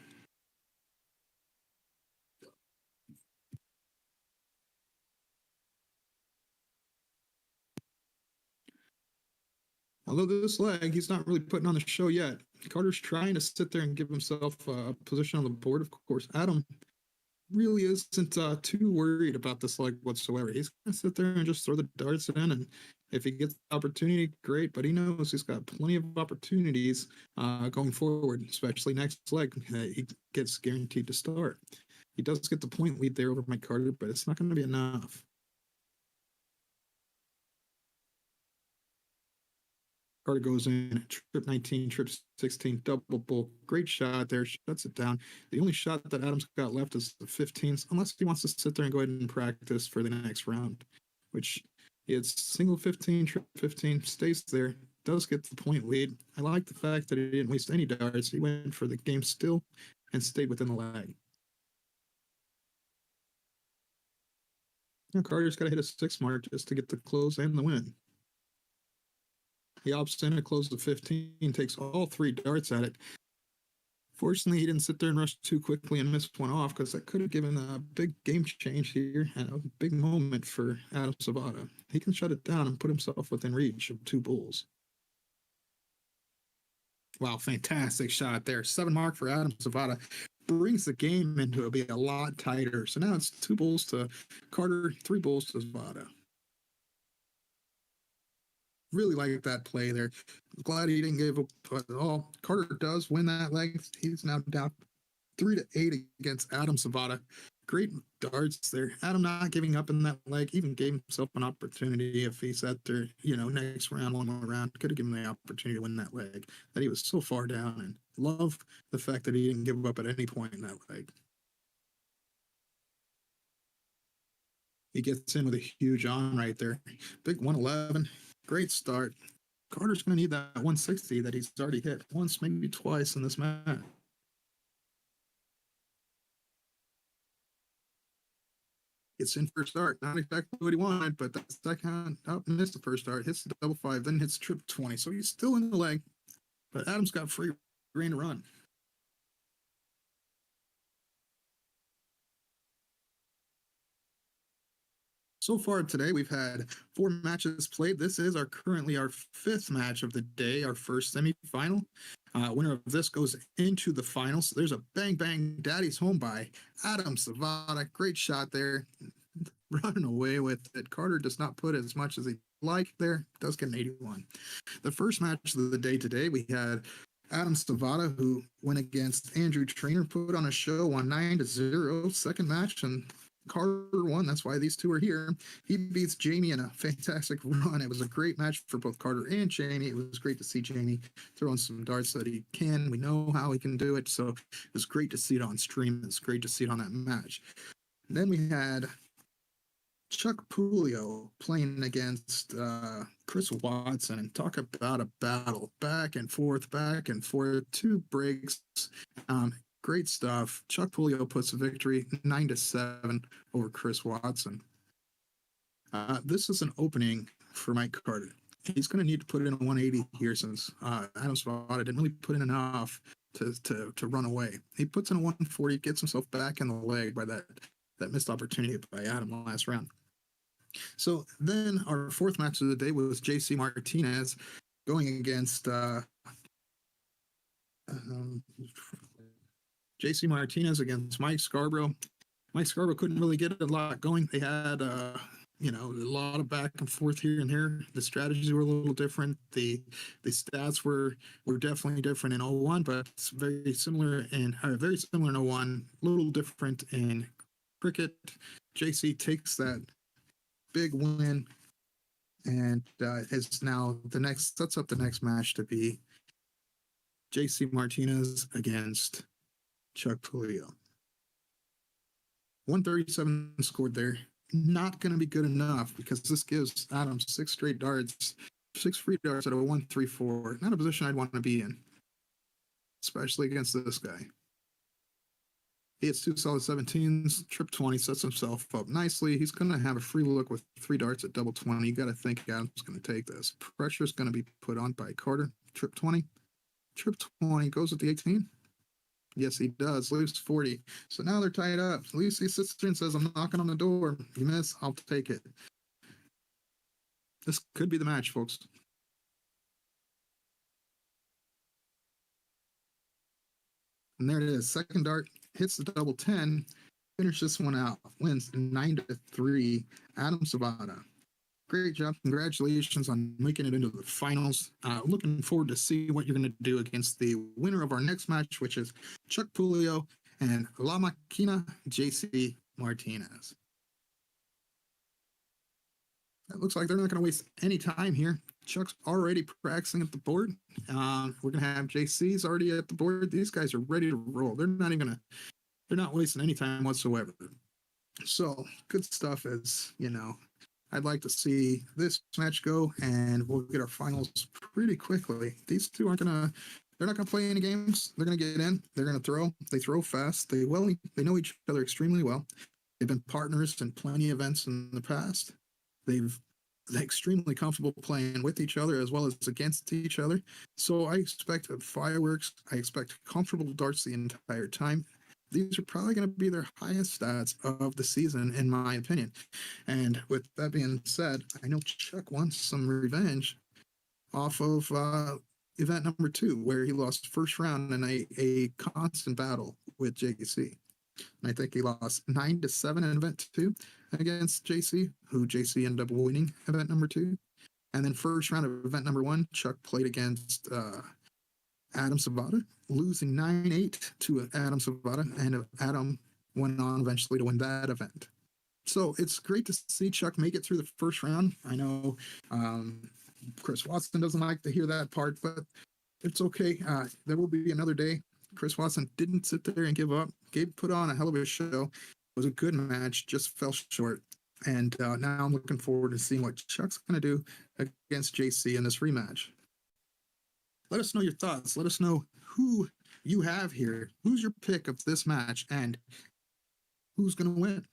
Although this leg, he's not really putting on the show yet. Carter's trying to sit there and give himself a position on the board. Of course, Adam really isn't too worried about this leg whatsoever. He's going to sit there and just throw the darts in, and if he gets the opportunity, great, but he knows he's got plenty of opportunities going forward, especially next leg. He gets guaranteed to start. He does get the point lead there over Mike Carter, but it's not going to be enough. Carter goes in, trip 19, trip 16, double bull. Great shot there, shuts it down. The only shot that Adams got left is the 15s, unless he wants to sit there and go ahead and practice for the next round, which it's single 15, trip 15, stays there, does get the point lead. I like the fact that he didn't waste any darts. He went for the game still and stayed within the lag. Now Carter's got to hit a 6 mark just to get the close and the win. He opts in to close the 15, takes all 3 darts at it. Fortunately, he didn't sit there and rush too quickly and miss one off because that could have given a big game change here and a big moment for Adam Savada. He can shut it down and put himself within reach of 2 bulls. Wow, fantastic shot there. 7 mark for Adam Savada. Brings the game into be a lot tighter. So now it's 2 bulls to Carter, 3 bulls to Savada. Really like that play there. Glad he didn't give up at all. Carter does win that leg. He's now down 3-8 against Adam Savada. Great darts there. Adam not giving up in that leg, even gave himself an opportunity if he sat there, next round, 1 more round, could have given him the opportunity to win that leg. That he was so far down, and love the fact that he didn't give up at any point in that leg. He gets in with a huge on right there. Big 111. Great start. Carter's going to need that 160 that he's already hit once, maybe twice in this match. It's in first start, not exactly what he wanted, but that's that kind of missed the first start, hits the double five, then hits trip 20. So he's still in the leg, but Adams got free reign to run. So far today, we've had 4 matches played. This is currently our 5th match of the day, our first semifinal. Winner of this goes into the finals. There's a bang bang daddy's home by Adam Savada. Great shot there, running away with it. Carter does not put as much as he like there. Does get an 81. The first match of the day today, we had Adam Savada, who went against Andrew Trainer, put on a show, won 9-0. Second match, and Carter won. That's why these two are here. He beats Jamie in a fantastic run. It was a great match for both Carter and Jamie. It was great to see Jamie throwing some darts that he can. We know how he can do it. So it was great to see it on stream. It's great to see it on that match. And then we had Chuck Pulio playing against Chris Watson, and talk about a battle back and forth, 2 breaks. Great stuff. Chuck Pulio puts a victory 9-7 over Chris Watson. This is an opening for Mike Carter. He's going to need to put in a 180 here, since Adam Savada didn't really put in enough to run away. He puts in a 140, gets himself back in the leg by that missed opportunity by Adam last round. So then our 4th match of the day was JC Martinez going against JC Martinez against Mike Scarborough. Mike Scarborough couldn't really get a lot going. They had a lot of back and forth here and there. The strategies were a little different. The stats were definitely different in 01, but it's very similar in 01, a little different in cricket. JC takes that big win, and is now sets up the next match to be JC Martinez against Chuck Pulio. 137 scored there. Not going to be good enough, because this gives Adam 6 straight darts, 6 free darts out of a 134. Not a position I'd want to be in, especially against this guy. He hits 2 solid 17s, trip 20, sets himself up nicely. He's going to have a free look with 3 darts at double 20. You got to think Adam's going to take this. Pressure is going to be put on by Carter. Trip 20. Trip 20 goes with the 18. Yes, he does. Lose 40. So now they're tied up. Lucy sits there and says, I'm knocking on the door. You miss, I'll take it. This could be the match, folks. And there it is. Second dart hits the double 10. Finish this one out. Wins 9-3. Adam Savada. Great job. Congratulations on making it into the finals. Looking forward to see what you're going to do against the winner of our next match, which is Chuck Pulio and La Maquina JC Martinez. It looks like they're not going to waste any time here. Chuck's already practicing at the board. We're going to have JC's already at the board. These guys are ready to roll. They're not wasting any time whatsoever. So good stuff. I'd like to see this match go, and we'll get our finals pretty quickly. These two they're not gonna play any games. They're gonna get in. They're gonna throw. They throw fast. They know each other extremely well. They've been partners in plenty of events in the past. They're extremely comfortable playing with each other as well as against each other. So I expect fireworks. I expect comfortable darts the entire time. These are probably going to be their highest stats of the season, in my opinion. And with that being said, I know Chuck wants some revenge off of event number 2, where he lost first round in a constant battle with JC. And I think he lost 9-7 in event 2 against JC, who JC ended up winning event number 2. And then first round of event number 1, Chuck played against Adam Savada, losing 9-8 to Adam Savada, and Adam went on eventually to win that event. So it's great to see Chuck make it through the first round. I know Chris Watson doesn't like to hear that part, but it's okay. There will be another day. Chris Watson didn't sit there and give up. Put on a hell of a show. It was a good match, just fell short. And now I'm looking forward to seeing what Chuck's going to do against JC in this rematch. Let us know your thoughts. Let us know who you have here. Who's your pick of this match and who's going to win?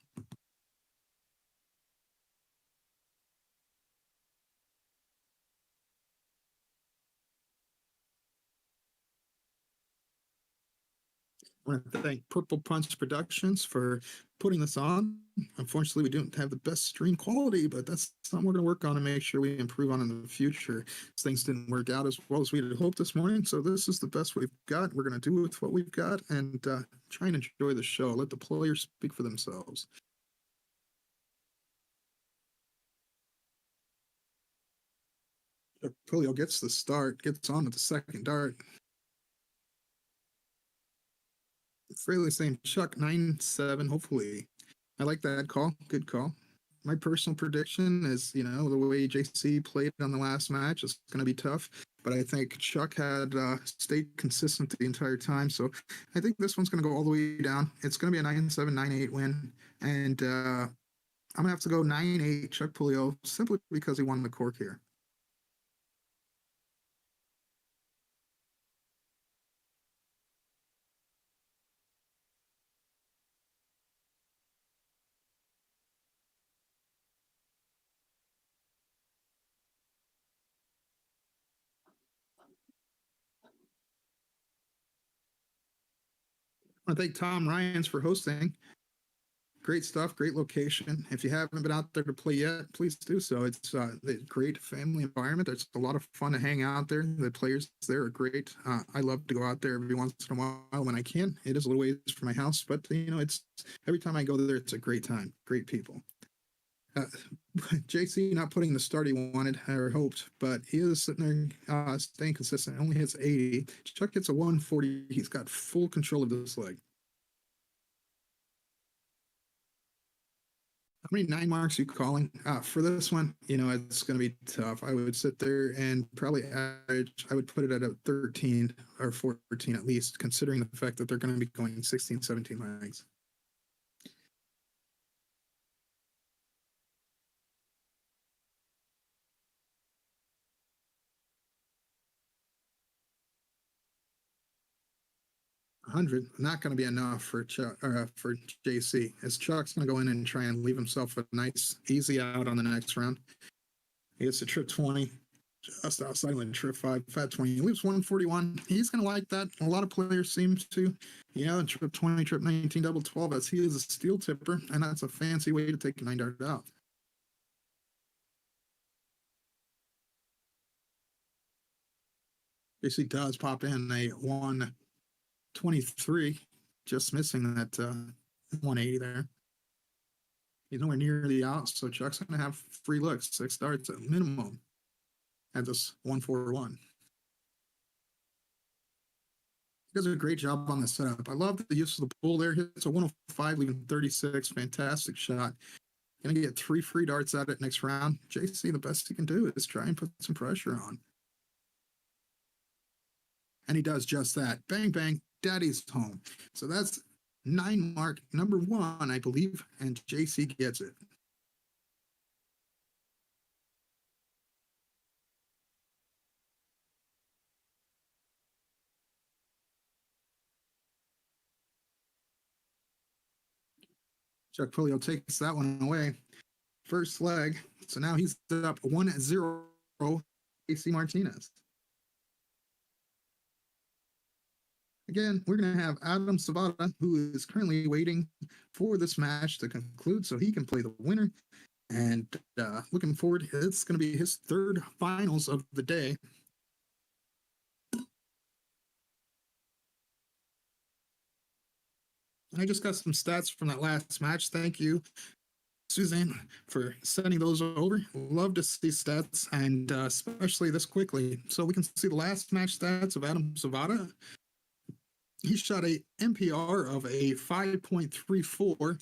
I want to thank Purple Punch Productions for putting this on. Unfortunately, we don't have the best stream quality, but that's something we're going to work on and make sure we improve on in the future. Things didn't work out as well as we had hoped this morning, so this is the best we've got. We're going to do with what we've got and try and enjoy the show. Let the players speak for themselves. Julio gets the start, gets on with the second dart. Fairly same Chuck 9-7, hopefully. I like that call. Good call. My personal prediction is, the way JC played on the last match is going to be tough, but I think Chuck had stayed consistent the entire time. So I think this one's going to go all the way down. It's going to be a 9-7, 9-8 win. And I'm going to have to go 9-8 Chuck Puleo simply because he won the cork here. I want to thank Tom Ryans for hosting. Great stuff, great location. If you haven't been out there to play yet, please do so. It's a great family environment. There's a lot of fun to hang out there. The players there are great. I love to go out there every once in a while when I can. It is a little ways from my house, but it's every time I go there, it's a great time. Great people. JC not putting the start he wanted or hoped, but he is sitting there staying consistent. Only hits 80. Chuck gets a 140. He's got full control of this leg. How many 9 marks are you calling? For this one, it's going to be tough. I would sit there and probably average, I would put it at a 13 or 14 at least, considering the fact that they're going to be going 16, 17 legs. Not going to be enough for Chuck for JC. As Chuck's going to go in and try and leave himself a nice easy out on the next round. He gets a trip 20, just outside of trip 5, fat 20. He leaves 141. He's going to like that. A lot of players seem to, trip 20, trip 19, double 12, as he is a steel tipper, and that's a fancy way to take a 9-dart out. JC does pop in a 123, just missing that 180 there. He's nowhere near the out, so Chuck's going to have free looks, 6 darts at minimum at this 141. He does a great job on the setup. I love the use of the pull there. Hits a 105, leaving 36. Fantastic shot. Going to get 3 free darts at it next round. JC, the best he can do is try and put some pressure on. And he does just that. Bang, bang, daddy's home. So that's 9 mark number 1, I believe, and JC gets it. Chuck Puleo takes that one away. First leg. So now he's up 1-0, JC Martinez. Again, we're going to have Adam Savada, who is currently waiting for this match to conclude so he can play the winner. And looking forward, it's going to be his 3rd finals of the day. I just got some stats from that last match. Thank you, Suzanne, for sending those over. Love to see stats, and especially this quickly. So we can see the last match stats of Adam Savada. He shot a MPR of a 5.34,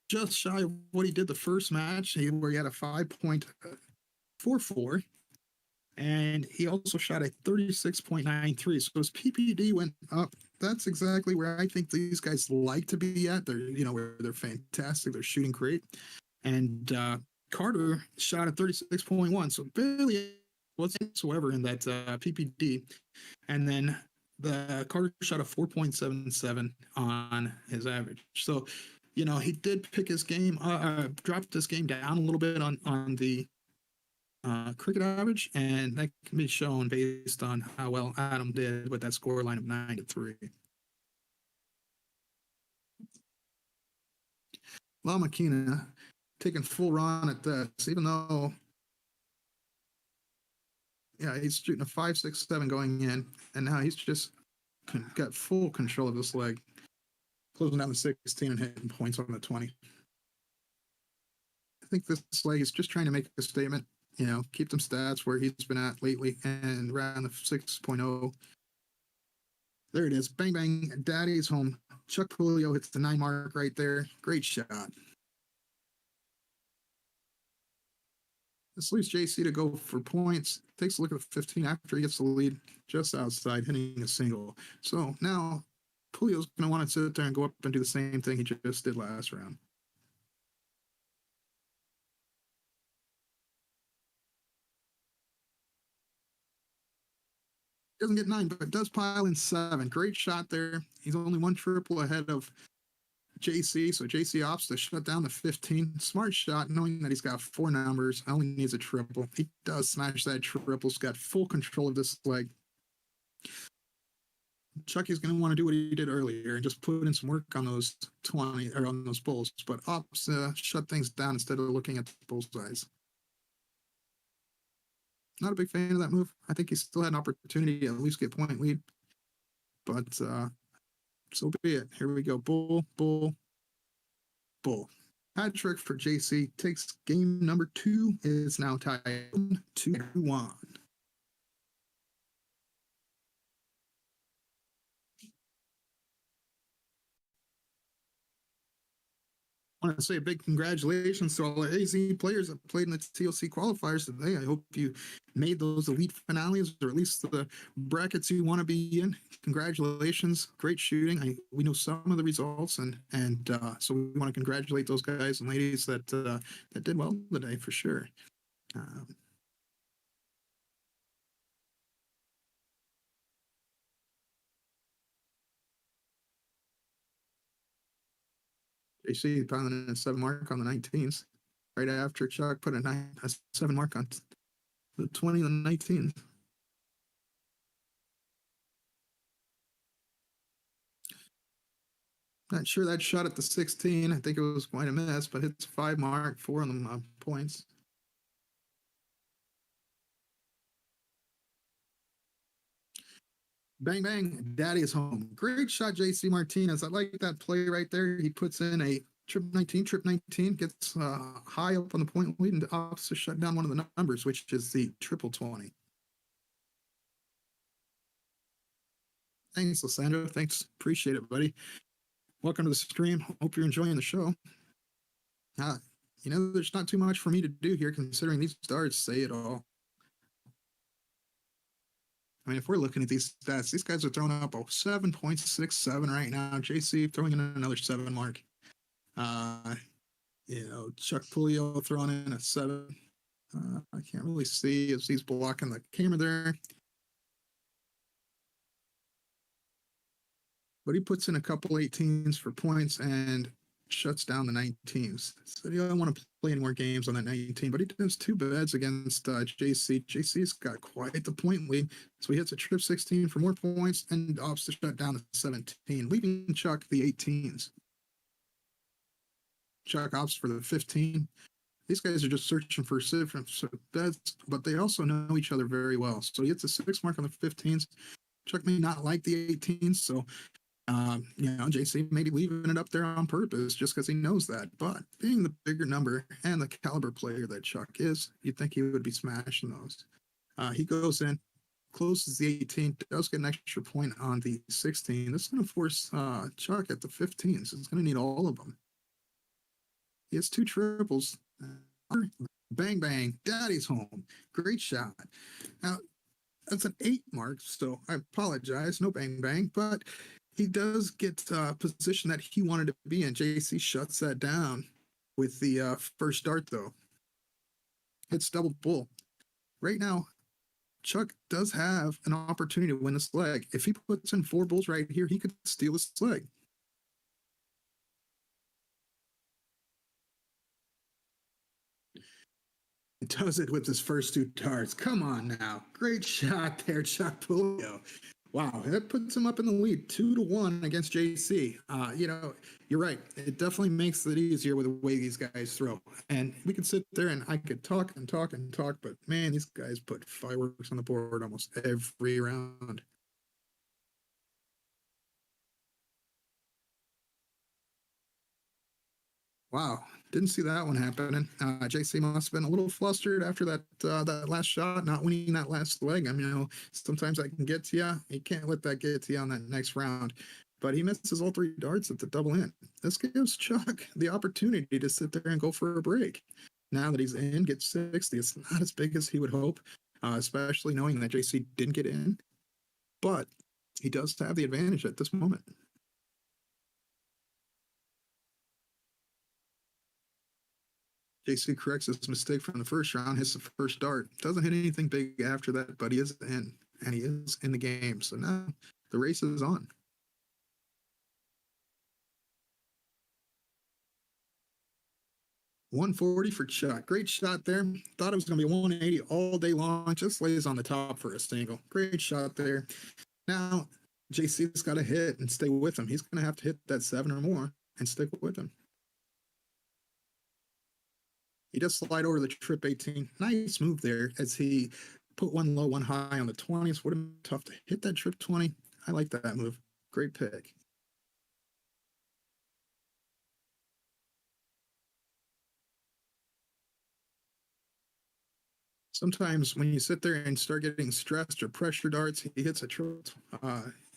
just shy of what he did the first match, where he had a 5.44. And he also shot a 36.93. So his PPD went up. That's exactly where I think these guys like to be at. They're, where they're fantastic. They're shooting great. And Carter shot at 36.1. So barely whatsoever in that PPD. And then the Carter shot a 4.77 on his average. So, he did pick his game, dropped his game down a little bit on the cricket average, and that can be shown based on how well Adam did with that score line of 9-3. Lamakina taking full run at this, even though, he's shooting a 5.67 going in, and now he's just got full control of this leg, closing down the 16 and hitting points on the 20. I think this leg is just trying to make a statement, keep them stats where he's been at lately and around the 6.0. There it is. Bang, bang. Daddy's home. Chuck Puleo hits the 9 mark right there. Great shot. This leaves JC to go for points. Takes a look at the 15 after he gets the lead just outside, hitting a single. So now Puleo's going to want to sit there and go up and do the same thing he just did last round. Doesn't get 9, but does pile in 7. Great shot there. He's only 1 triple ahead of JC, so JC opts to shut down the 15. Smart shot, knowing that he's got 4 numbers, only needs a triple. He does smash that triple. He's got full control of this leg. Chucky's going to want to do what he did earlier and just put in some work on those 20 or on those bulls, but opts shut things down instead of looking at the bullseyes. Not a big fan of that move. I think he still had an opportunity to at least get point lead, but so be it. Here we go. Bull, bull, bull. Hat trick for JC. Takes game number 2. Is now tied 2-1. I want to say a big congratulations to all the AZ players that played in the TOC qualifiers today. I hope you made those elite finales, or at least the brackets you want to be in. Congratulations, great shooting. We know some of the results, and so we want to congratulate those guys and ladies that did well today for sure. JC pounding in a 7 mark on the 19s, right after Chuck put a 7 mark on the 20 and the 19. Not sure that shot at the 16. I think it was quite a miss, but it's 5 mark, 4 on the points. Bang, bang. Daddy is home. Great shot, JC Martinez. I like that play right there. He puts in a trip 19, gets high up on the point lead and opts to shut down one of the numbers, which is the triple 20. Thanks, Lissandro. Thanks. Appreciate it, buddy. Welcome to the stream. Hope you're enjoying the show. There's not too much for me to do here, considering these stars say it all. I mean, if we're looking at these stats, these guys are throwing up a 7.67 right now. JC throwing in another 7 mark. Chuck Puleo throwing in a 7. I can't really see as he's blocking the camera there. But he puts in a couple 18s for points and shuts down the 19s. So he doesn't want to play any more games on that 19, but he does 2 beds against JC. JC's got quite the point lead, so he hits a trip 16 for more points and opts to shut down the 17, leaving Chuck the 18s. Chuck opts for the 15. These guys are just searching for different beds, but they also know each other very well. So he hits a 6 mark on the 15s. Chuck may not like the 18s, so JC may be leaving it up there on purpose just because he knows that. But being the bigger number and the caliber player that Chuck is, you'd think he would be smashing those. He goes in, closes the 18, does get an extra point on the 16. This is going to force Chuck at the 15s. So it's going to need all of them. He has 2 triples. Bang, bang. Daddy's home. Great shot. Now, that's an 8 mark, so I apologize. No bang, bang. But he does get a position that he wanted to be in. JC shuts that down with the first dart, though. It's double bull. Right now, Chuck does have an opportunity to win this leg. If he puts in 4 bulls right here, he could steal this leg. He does it with his first 2 darts. Come on now. Great shot there, Chuck Pulio. Wow, that puts him up in the lead 2-1 against JC. You're right. It definitely makes it easier with the way these guys throw. And we could sit there and I could talk and talk and talk, but man, these guys put fireworks on the board almost every round. Wow, didn't see that one happening. JC must have been a little flustered after that last shot, not winning that last leg. I mean, sometimes that can get to you. You can't let that get to you on that next round. But he misses all 3 darts at the double in. This gives Chuck the opportunity to sit there and go for a break. Now that he's in, gets 60. It's not as big as he would hope, especially knowing that JC didn't get in. But he does have the advantage at this moment. JC corrects his mistake from the first round, hits the first dart. Doesn't hit anything big after that, but he is in, and he is in the game. So now the race is on. $140 for Chuck. Great shot there. Thought it was going to be 180 all day long. Just lays on the top for a single. Great shot there. Now, JC's got to hit and stay with him. He's going to have to hit that 7 or more and stick with him. He does slide over the trip 18. Nice move there as he put one low, one high on the 20s. Would have been tough to hit that trip 20. I like that move. Great pick. Sometimes when you sit there and start getting stressed or pressure darts, he hits a trip.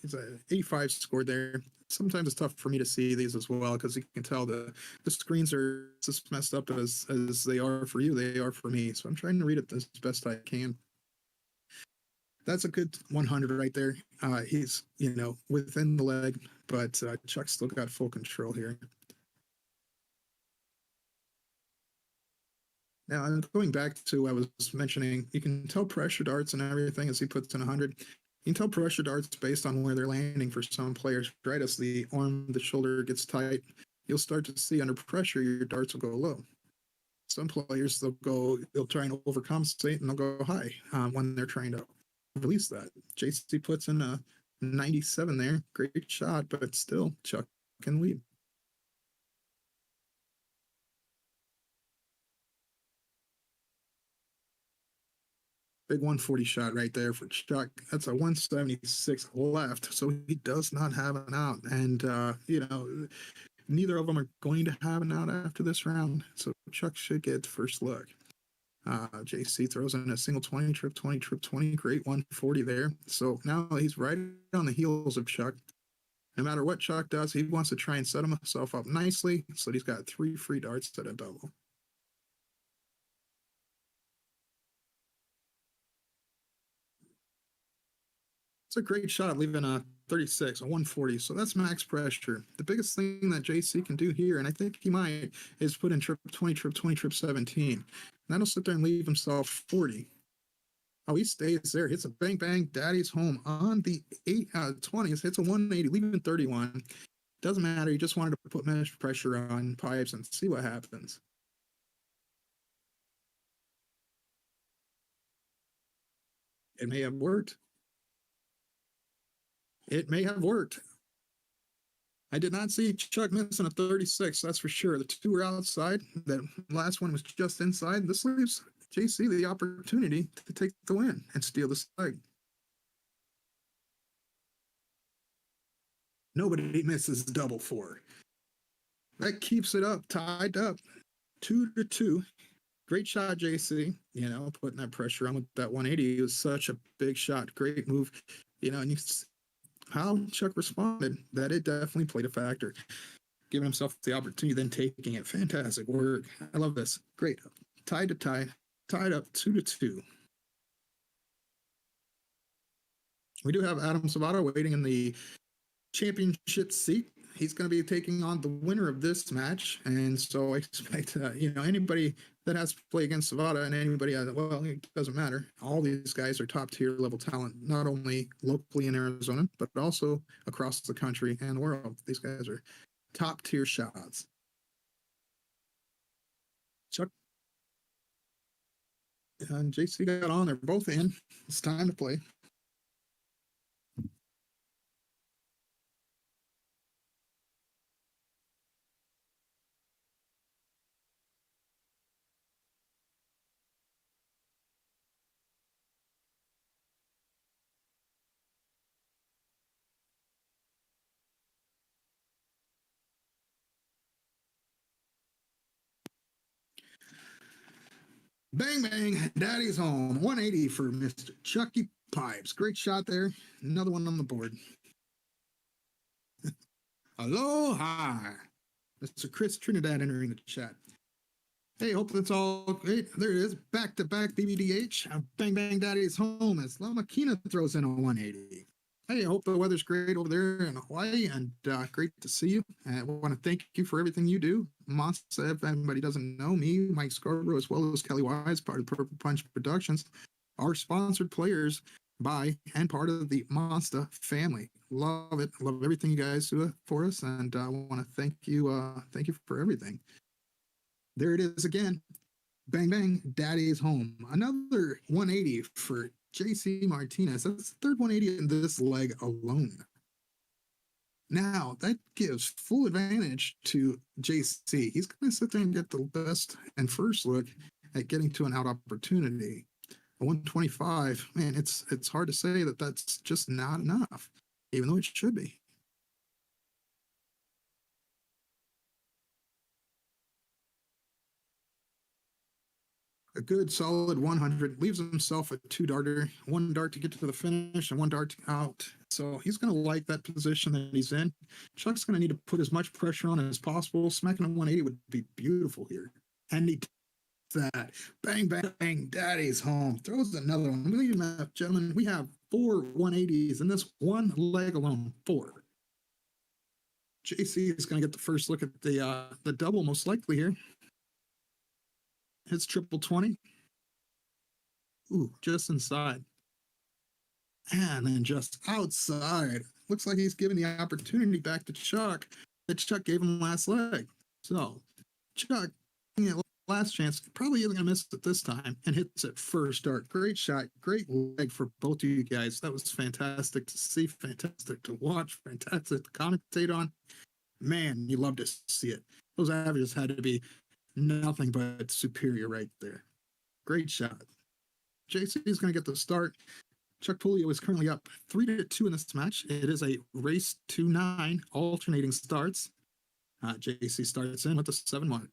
He's a 85 scored there. Sometimes it's tough for me to see these as well because you can tell the screens are just messed up as they are for you. They are for me. So I'm trying to read it as best I can. That's a good 100 right there. He's, within the leg, but Chuck's still got full control here. Now, I'm going back to what I was mentioning. You can tell pressure darts and everything as he puts in 100. You can tell pressure darts based on where they're landing for some players. Right as the arm, the shoulder gets tight, you'll start to see under pressure, your darts will go low. Some players, they'll try and overcompensate and they'll go high when they're trying to release that. JC puts in a 97 there. Great shot, but still Chuck can lead. Big 140 shot right there for Chuck. That's a 176 left, so he does not have an out. And, neither of them are going to have an out after this round, so Chuck should get the first look. JC throws in a single 20, trip 20, trip 20. Great 140 there. So now he's right on the heels of Chuck. No matter what Chuck does, he wants to try and set himself up nicely, so he's got 3 free darts at a double. It's a great shot, leaving a 36, a 140. So that's max pressure. The biggest thing that JC can do here, and I think he might, is put in trip 20, trip 20, trip 17. And that'll sit there and leave himself 40. Oh, he stays there. Hits a bang, bang. Daddy's home on the 20s. Hits a 180, leaving 31. Doesn't matter. He just wanted to put mesh pressure on pipes and see what happens. It may have worked. It may have worked. I did not see Chuck missing a 36, that's for sure. The 2 were outside. The last one was just inside. This leaves JC the opportunity to take the win and steal this leg. Nobody misses double 4. That keeps it up, tied up, 2-2. Great shot, JC. Putting that pressure on with that 180. It was such a big shot. Great move. And how Chuck responded, that it definitely played a factor. Giving himself the opportunity, then taking it. Fantastic work. I love this. Great. Tied to tie. Tied up 2-2. We do have Adam Savata waiting in the championship seat. he's going to be taking on the winner of this match. And so I expect, anybody that has to play against Savada and anybody, well, it doesn't matter. All these guys are top tier level talent, not only locally in Arizona, but also across the country and the world. These guys are top tier shots. Chuck and JC got on. They're both in. It's time to play. Bang, bang. Daddy's home. 180 for Mr. Chucky Pipes. Great shot there. Another one on the board. Aloha. Mr. Chris Trinidad entering the chat. Hey, hope that's all great. There it is. Back to back BBDH. Bang, bang. Daddy's home as La Maquina throws in a 180. Hey, I hope the weather's great over there in Hawaii, and great to see you. I want to thank you for everything you do. Monster, if anybody doesn't know me, Mike Scarborough, as well as Kelly Wise, part of Purple Punch Productions, are sponsored players by and part of the Monster family. Love it. Love everything you guys do for us, and I want to thank you. Thank you for everything. There it is again. Bang, bang. Daddy's home. Another 180 for JC Martinez. That's the third 180 in this leg alone. Now, that gives full advantage to JC. He's going to sit there and get the best and first look at getting to an out opportunity. A 125, man, it's hard to say that that's just not enough, even though it should be. A good solid 100 leaves himself a 2-darter, 1 dart to get to the finish and 1 dart out. So he's going to like that position that he's in. Chuck's going to need to put as much pressure on as possible. Smacking a 180 would be beautiful here. And he does that. Bang, bang, bang. Daddy's home. Throws another one. Believe me, gentlemen, we have 4 180s in this one leg alone. 4. JC is going to get the first look at the double most likely here. Hits triple 20. Ooh, just inside. And then just outside. Looks like he's giving the opportunity back to Chuck that Chuck gave him last leg. So, Chuck, last chance, probably isn't going to miss it this time and hits it first dart. Great shot. Great leg for both of you guys. That was fantastic to see, fantastic to watch, fantastic to commentate on. Man, you love to see it. Those averages had to be nothing but superior right there. Great shot. JC is going to get the start. Chuck Puleo is currently up 3-2 in this match. It is a race to 9, alternating starts. JC starts in with the 7-1.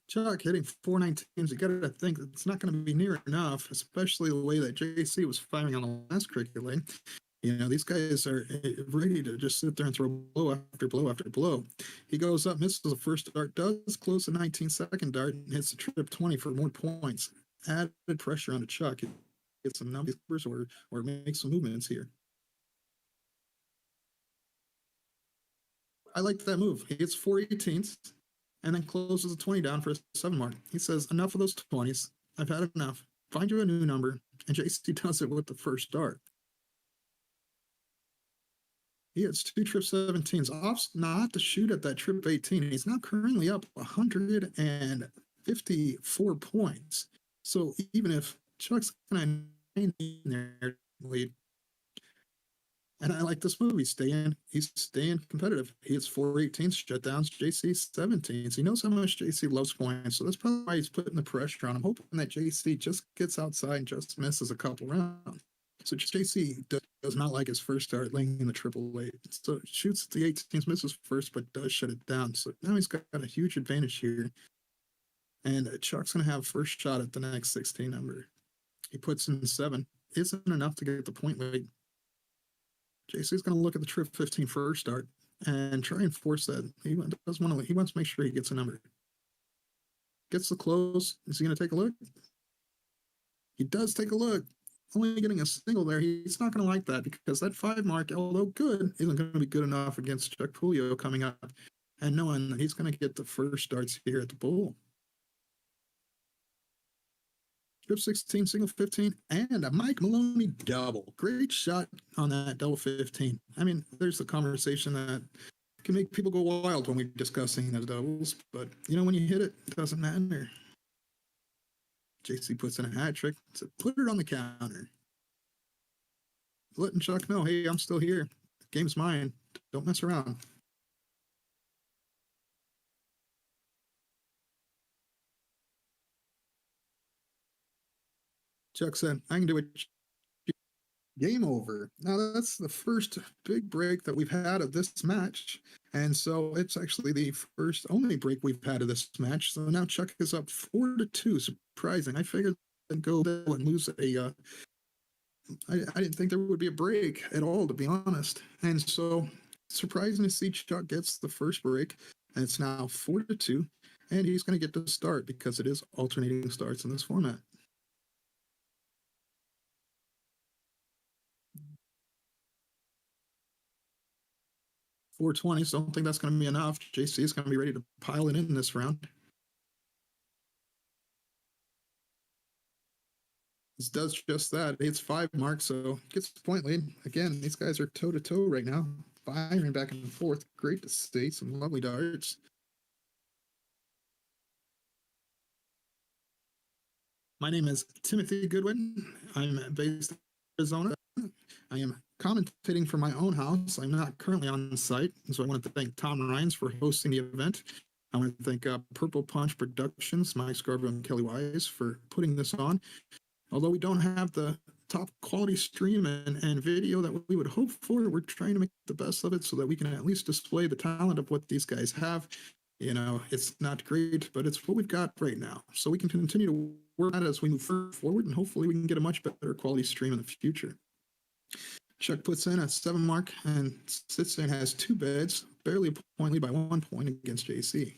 Chuck hitting 419s. You got to think it's not going to be near enough, especially the way that JC was firing on the last cricket lane. These guys are ready to just sit there and throw blow after blow after blow. He goes up, misses the first dart, does close the 19-second dart, and hits the trip 20 for more points. Added pressure on Chuck. Get some numbers or make some movements here. I like that move. He gets 4 18s and then closes the 20 down for a 7 mark. He says, enough of those 20s. I've had enough. Find you a new number. And JC does it with the first dart. He hits 2 trip 17s off, not to shoot at that trip 18. He's now currently up 154 points. So even if Chuck's going to maintain their lead, and I like this move. He's staying competitive. He hits 4 18s, shutdowns, JC 17s. He knows how much JC loves points, so that's probably why he's putting the pressure on. I'm hoping that JC just gets outside and just misses a couple rounds. So JC does not like his first start laying in the triple eight. So shoots the 18s, misses first, but does shut it down. So now he's got a huge advantage here. And Chuck's going to have first shot at the next 16 number. He puts in 7. Isn't enough to get the point lead. JC's going to look at the trip 15 first start and try and force that. He wants to make sure he gets a number. gets the close. Is he going to take a look? He does take a look. Only getting a single there. He's not going to like that because that 5 mark, although good, isn't going to be good enough against Chuck Pulio coming up and knowing that he's going to get the first starts here at the Bull. Strip 16, single 15, and a Mike Maloney double. Great shot on that double 15. I mean, there's the conversation that can make people go wild when we're discussing the doubles, but when you hit it, it doesn't matter. JC puts in a hat trick, so put it on the counter. Letting Chuck know, hey, I'm still here. Game's mine. Don't mess around. Chuck said, I can do it. Game over. Now, that's the first big break that we've had of this match. And so it's actually the only break we've had of this match. So now Chuck is up 4-2. Surprising. I figured I'd go and lose a. I didn't think there would be a break at all, to be honest. And so surprising to see Chuck gets the first break. And it's now 4-2. And he's going to get to start because it is alternating starts in this format. .420, so I don't think that's going to be enough. JC is going to be ready to pile it in this round. This does just that. It's 5 marks, so gets the point lead. Again, these guys are toe-to-toe right now, firing back and forth. Great to see. Some lovely darts. My name is Timothy Goodwin. I'm based in Arizona. I am commentating from my own house. I'm not currently on site, so I want to thank Tom Rhines for hosting the event. I want to thank Purple Punch Productions, Mike Scarborough and Kelly Wise for putting this on. Although we don't have the top quality stream and video that we would hope for, we're trying to make the best of it so that we can at least display the talent of what these guys have. It's not great, but it's what we've got right now. So we can continue to work on it as we move forward, and hopefully we can get a much better quality stream in the future. Chuck puts in a 7 mark and sits there and has 2 beds, barely a point lead by 1 point against JC.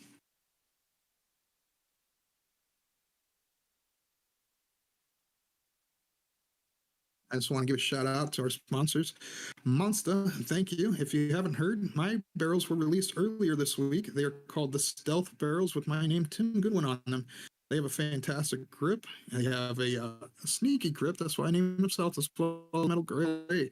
I just want to give a shout out to our sponsors. Monster, thank you. If you haven't heard, my barrels were released earlier this week. They are called the Stealth Barrels with my name, Tim Goodwin, on them. They have a fantastic grip. They have a sneaky grip. That's why I named themselves as Metal Gray.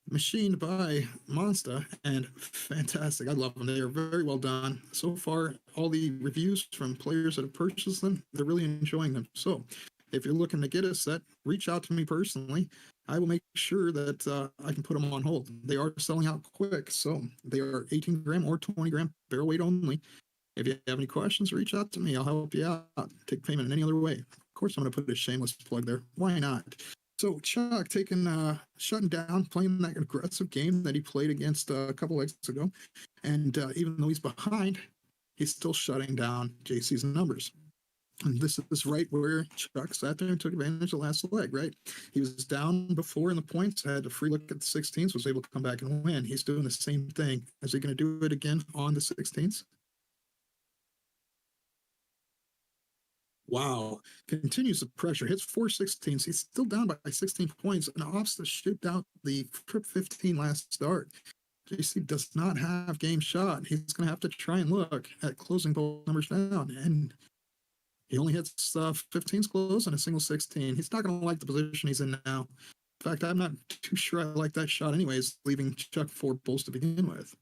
Machined by Monster and fantastic. I love them. They are very well done. So far, all the reviews from players that have purchased them, they're really enjoying them. So if you're looking to get a set, reach out to me personally. I will make sure that I can put them on hold. They are selling out quick. So they are 18 gram or 20 gram barrel weight only. If you have any questions, reach out to me. I'll help you out. Take payment in any other way. Of course, I'm going to put a shameless plug there. Why not? So Chuck shutting down, playing that aggressive game that he played against a couple legs ago. And even though he's behind, he's still shutting down JC's numbers. And this is right where Chuck sat there and took advantage of the last leg, right? He was down before in the points, had a free look at the 16s, was able to come back and win. He's doing the same thing. Is he going to do it again on the 16s? Wow. Continues the pressure. Hits 4/16. He's still down by 16 points and opts to shoot out the Trip 15 last start. JC does not have game shot. He's going to have to try and look at closing both numbers down. And he only hits 15s close and a single 16. He's not going to like the position he's in now. In fact, I'm not too sure I like that shot anyways, leaving Chuck 4 bulls to begin with.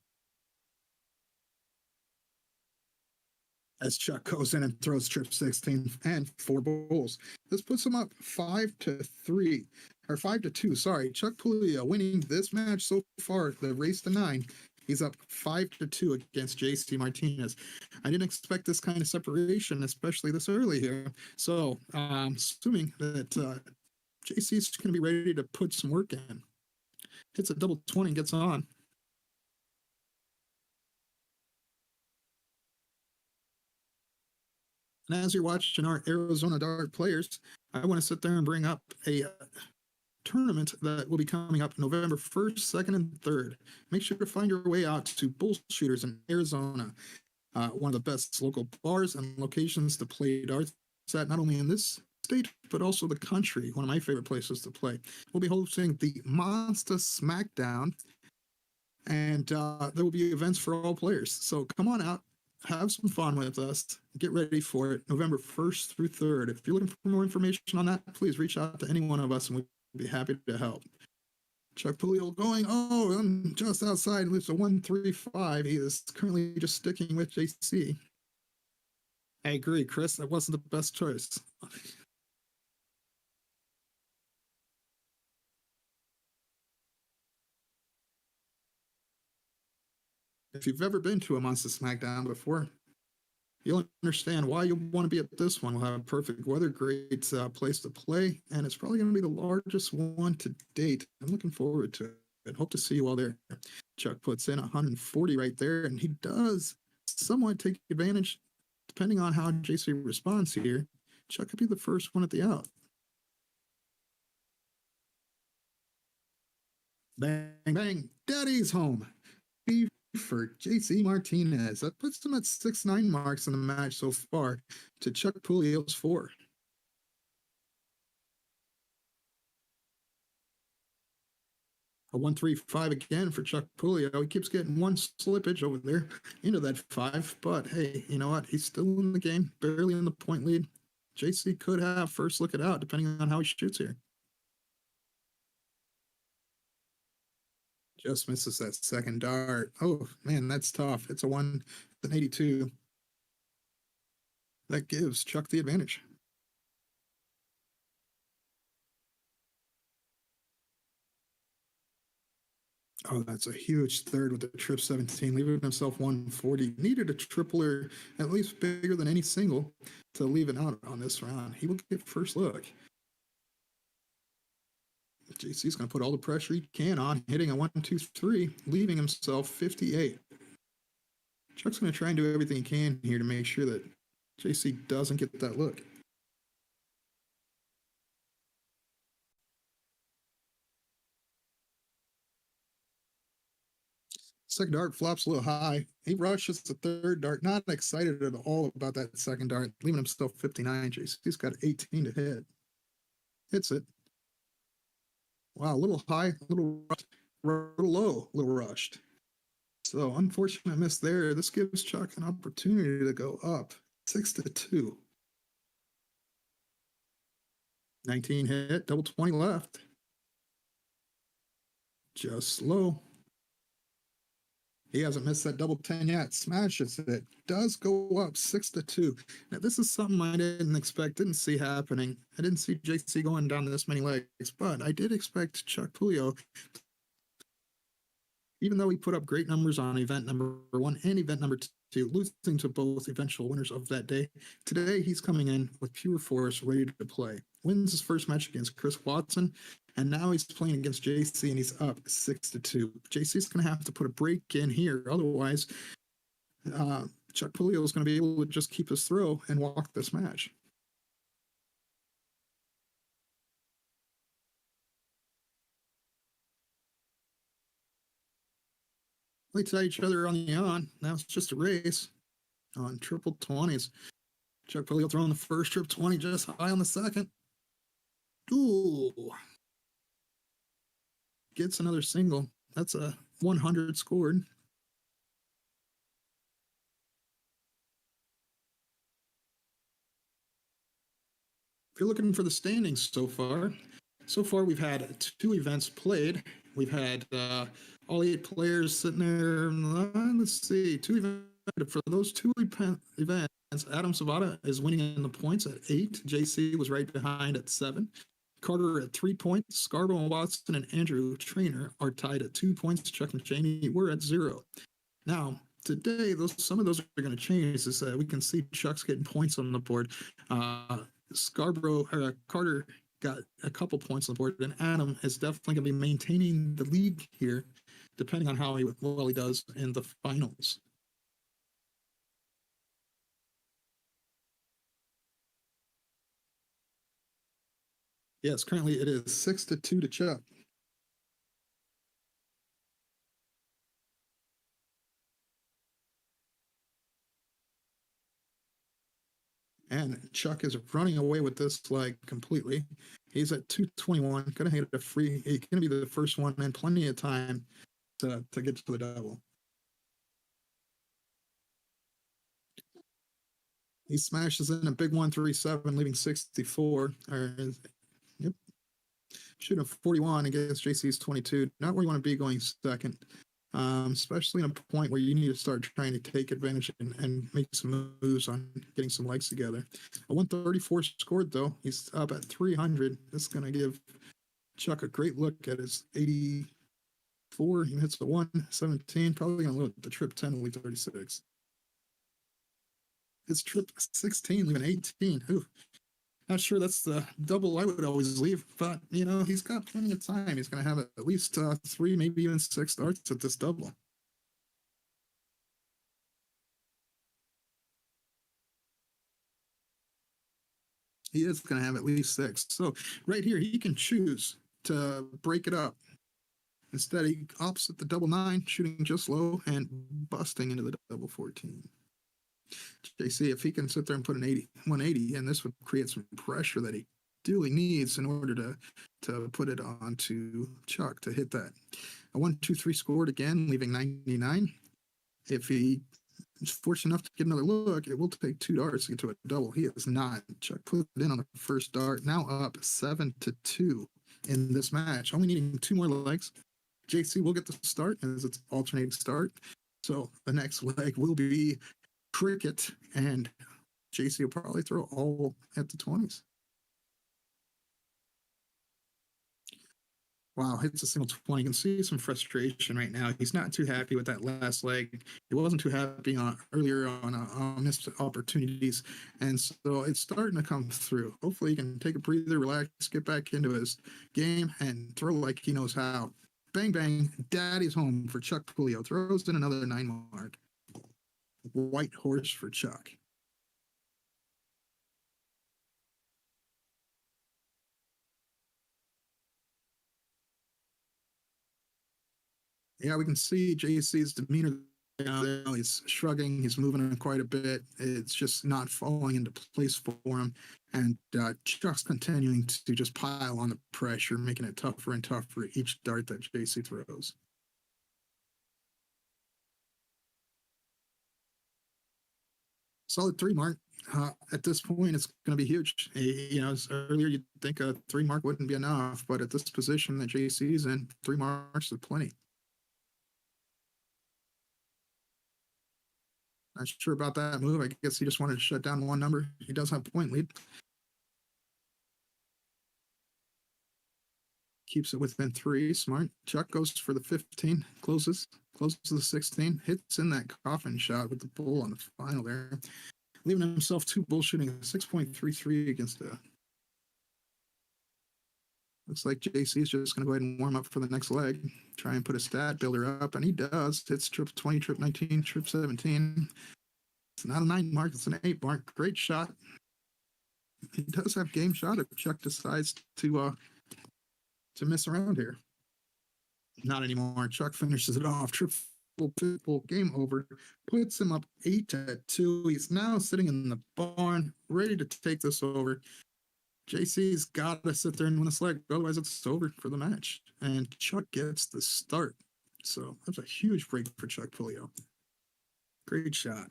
As Chuck goes in and throws Trip 16 and 4 bulls. This puts him up 5-3, or 5-2, sorry. Chuck Pulio winning this match so far, the race to 9. He's up 5-2 against JC Martinez. I didn't expect this kind of separation, especially this early here. So I'm assuming that JC's going to be ready to put some work in. Hits a double 20 and gets on. And as you're watching our Arizona Dart players, I want to sit there and bring up a tournament that will be coming up November 1st, 2nd, and 3rd. Make sure to find your way out to Bull Shooters in Arizona. one of the best local bars and locations to play darts at, not only in this state, but also the country. One of my favorite places to play. We'll be hosting the Monster Smackdown, and there will be events for all players. So come on out, have some fun with us, get ready for it, November 1st through 3rd. If you're looking for more information on that, please reach out to any one of us and we'll be happy to help. Chuck Puleo going, I'm just outside with a 135. He is currently just sticking with JC. I agree, Chris. That wasn't the best choice. If you've ever been to a Monster Smackdown before, you'll understand why you want to be at this one. We'll have perfect weather, great place to play, and it's probably going to be the largest one to date. I'm looking forward to it. Hope to see you all there. Chuck puts in 140 right there, and he does somewhat take advantage, depending on how JC responds here. Chuck could be the first one at the out. Bang, bang, Daddy's home. For JC Martinez. That puts him at 6-9 marks in the match so far to Chuck Puleo's 4. A 1-3-5 again for Chuck Puleo. He keeps getting one slippage over there into that 5, but hey, you know what? He's still in the game, barely in the point lead. JC could have first look it out depending on how he shoots here. Just misses that second dart. Oh, man, that's tough. It's a 1-82. That gives Chuck the advantage. Oh, that's a huge third with the trip 17, leaving himself 140. Needed a tripler at least bigger than any single to leave it out on this round. He will get first look. JC's going to put all the pressure he can on, hitting a 1-2-3, leaving himself 58. Chuck's going to try and do everything he can here to make sure that JC doesn't get that look. Second dart flops a little high. He rushes the third dart, not excited at all about that second dart, leaving himself 59. JC's got 18 to hit. Hits it. Wow, a little high, a little low, a little rushed. So unfortunate miss there. This gives Chuck an opportunity to go up 6-2. 19 hit, double 20 left. Just slow. He hasn't missed that double 10 yet. Smashes it. Does go up 6-2. Now, this is something I didn't expect, didn't see happening. I didn't see JC going down this many legs, but I did expect Chuck Puleo, even though he put up great numbers on event number 1 and event number 2, losing to both eventual winners of that day. Today, he's coming in with pure force, ready to play. Wins his first match against Chris Watson, and now he's playing against JC, and he's up 6-2. JC's going to have to put a break in here. Otherwise, Chuck Puleo is going to be able to just keep his throw and walk this match. They tie each other on the on. Now it's just a race on triple 20s. Chuck Puleo throwing the first trip 20 just high on the second. Ooh. Gets another single. That's a 100 scored. If you're looking for the standings so far we've had 2 events played. We've had all 8 players sitting there. Let's see, 2 events. For those 2 events, Adam Savada is winning in the points at 8. JC was right behind at 7. Carter at 3 points. Scarborough and Watson and Andrew Trainer are tied at 2 points. Chuck and Cheney were at 0. Now, today, some of those are going to change. As we can see Chuck's getting points on the board. Carter got a couple points on the board, and Adam is definitely going to be maintaining the lead here, depending on how well he does in the finals. Yes, currently it is 6-2 to Chuck. And Chuck is running away with this leg completely. He's at 221, gonna hit a free. He's gonna be the first one and plenty of time to get to the double. He smashes in a big 137, leaving 64. Yep, shooting a 41 against JC's 22. Not where you want to be going second, especially in a point where you need to start trying to take advantage and make some moves on getting some legs together. A 134 scored though. He's up at 300. This is going to give Chuck a great look at his 84. He hits a 117. Probably going to look at the trip 10 leave 36. His trip 16 leaving 18. Ooh. Not sure that's the double I would always leave, but he's got plenty of time. He's going to have at least 3, maybe even 6 starts at this double. He is going to have at least 6. So right here, he can choose to break it up. Instead, he opts at the double 9, shooting just low and busting into the double 14. JC, if he can sit there and put an 180, and this would create some pressure that he duly needs in order to put it onto Chuck to hit that. A 1-2-3 scored again, leaving 99. If he is fortunate enough to get another look, it will take 2 darts to get to a double. He is not. Chuck put it in on the first dart, now up 7-2 in this match. Only needing 2 more legs. JC will get the start as it's alternating start. So the next leg will be cricket, and JC will probably throw all at the 20s. Wow, hits a single 20. You can see some frustration right now. He's not too happy with that last leg. He wasn't too happy earlier on missed opportunities, and so it's starting to come through. Hopefully, he can take a breather, relax, get back into his game, and throw like he knows how. Bang, bang, daddy's home for Chuck Puleo. Throws in another 9 mark. White horse for Chuck. Yeah, we can see JC's demeanor now. He's shrugging, he's moving quite a bit. It's just not falling into place for him. And Chuck's continuing to just pile on the pressure, making it tougher and tougher each dart that JC throws. Solid 3 mark. At this point, it's going to be huge. Earlier you'd think a 3 mark wouldn't be enough, but at this position that JC's in, 3 marks is plenty. Not sure about that move. I guess he just wanted to shut down 1 number. He does have point lead. Keeps it within 3. Smart. Chuck goes for the 15. Closes the 16. Hits in that coffin shot with the bull on the final there. Leaving himself 2 bullshitting 6.33 against a. Looks like JC is just going to go ahead and warm up for the next leg. Try and put a stat builder up, and he does. Hits trip 20, trip 19, trip 17. It's not a 9 mark, it's an 8 mark. Great shot. He does have game shot if Chuck decides to mess around here. Not anymore. Chuck finishes it off. Triple game over. Puts him up 8-2. He's now sitting in the barn, ready to take this over. JC's got to sit there and win this leg, otherwise it's over for the match. And Chuck gets the start. So that's a huge break for Chuck Puleo. Great shot.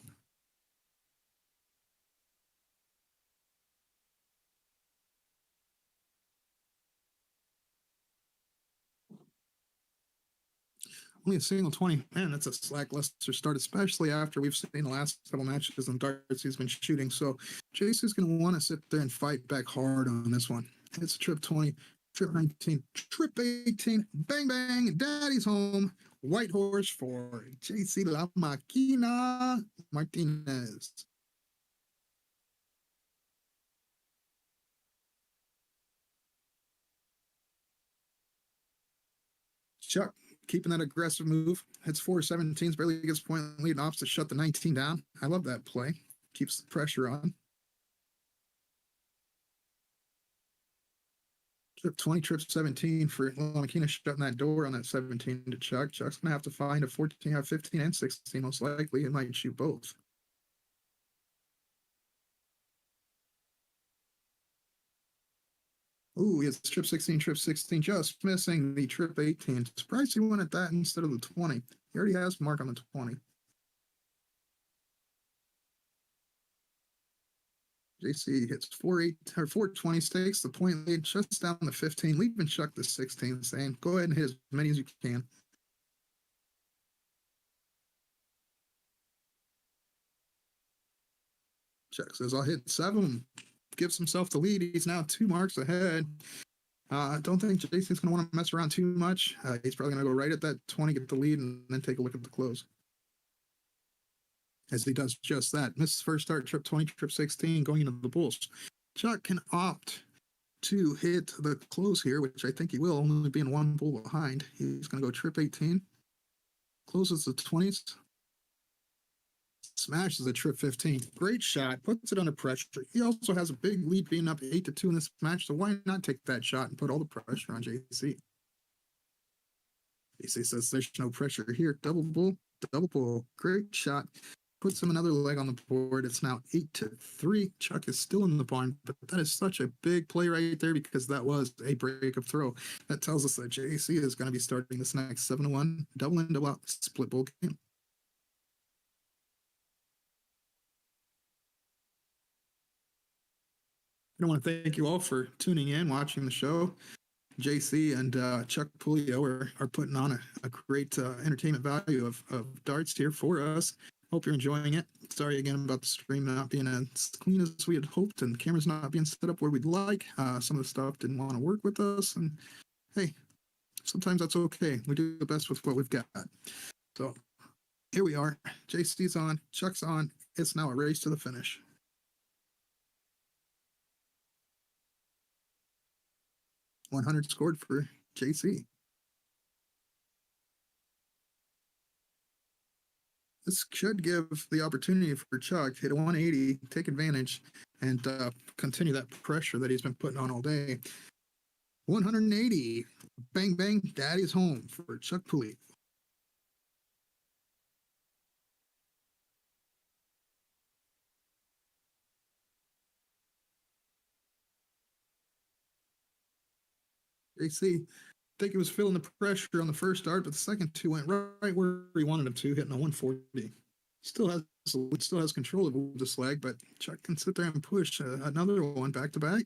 Only a single 20. Man, that's a lackluster start, especially after we've seen the last couple matches and darts he's been shooting. So JC's going to want to sit there and fight back hard on this one. It's trip 20, trip 19, trip 18. Bang, bang. Daddy's home. White horse for JC La Máquina Martinez. Chuck keeping that aggressive move. Hits 4-17s, barely gets point lead, opts to shut the 19 down. I love that play. Keeps the pressure on. Trip 20, trip 17 for La Máquina, shutting that door on that 17 to Chuck. Chuck's going to have to find a 14, 15, and 16 most likely. It might shoot both. Ooh, he has trip 16, just missing the trip 18. Surprised he went at that instead of the 20. He already has mark on the 20. JC hits 420, takes the point lead, shuts down the 15, leaving Chuck the 16, saying, go ahead and hit as many as you can. Chuck says, I'll hit 7, gives himself the lead. He's now 2 marks ahead. I don't think JC's going to want to mess around too much. He's probably going to go right at that 20, get the lead, and then take a look at the close. As he does just that. Misses first start, trip 20, trip 16, going into the bulls. Chuck can opt to hit the close here, which I think he will, only being 1 bull behind. He's going to go trip 18, closes the 20s, smashes the trip 15. Great shot, puts it under pressure. He also has a big lead being up 8-2 in this match, so why not take that shot and put all the pressure on JC? JC says there's no pressure here. Double bull. Great shot. Puts him another leg on the board. It's now 8-3. Chuck is still in the bind, but that is such a big play right there because that was a break of throw. That tells us that JC is going to be starting this next 7-1 double in, double out split bull game. I want to thank you all for tuning in, watching the show. JC and Chuck Puleo are putting on a great entertainment value of darts here for us. Hope you're enjoying it. Sorry again about the stream not being as clean as we had hoped and cameras not being set up where we'd like. Some of the stuff didn't want to work with us. And hey, sometimes that's okay. We do the best with what we've got. So here we are. JC's on, Chuck's on. It's now a race to the finish. $100 scored for JC. This should give the opportunity for Chuck to hit a 180, take advantage, and continue that pressure that he's been putting on all day. 180. Bang, bang. Daddy's home for Chuck Puleo. JC, I think he was feeling the pressure on the first start, but the second 2 went right where he wanted him to, hitting a 140. Still has control of this leg, but Chuck can sit there and push another one back to back.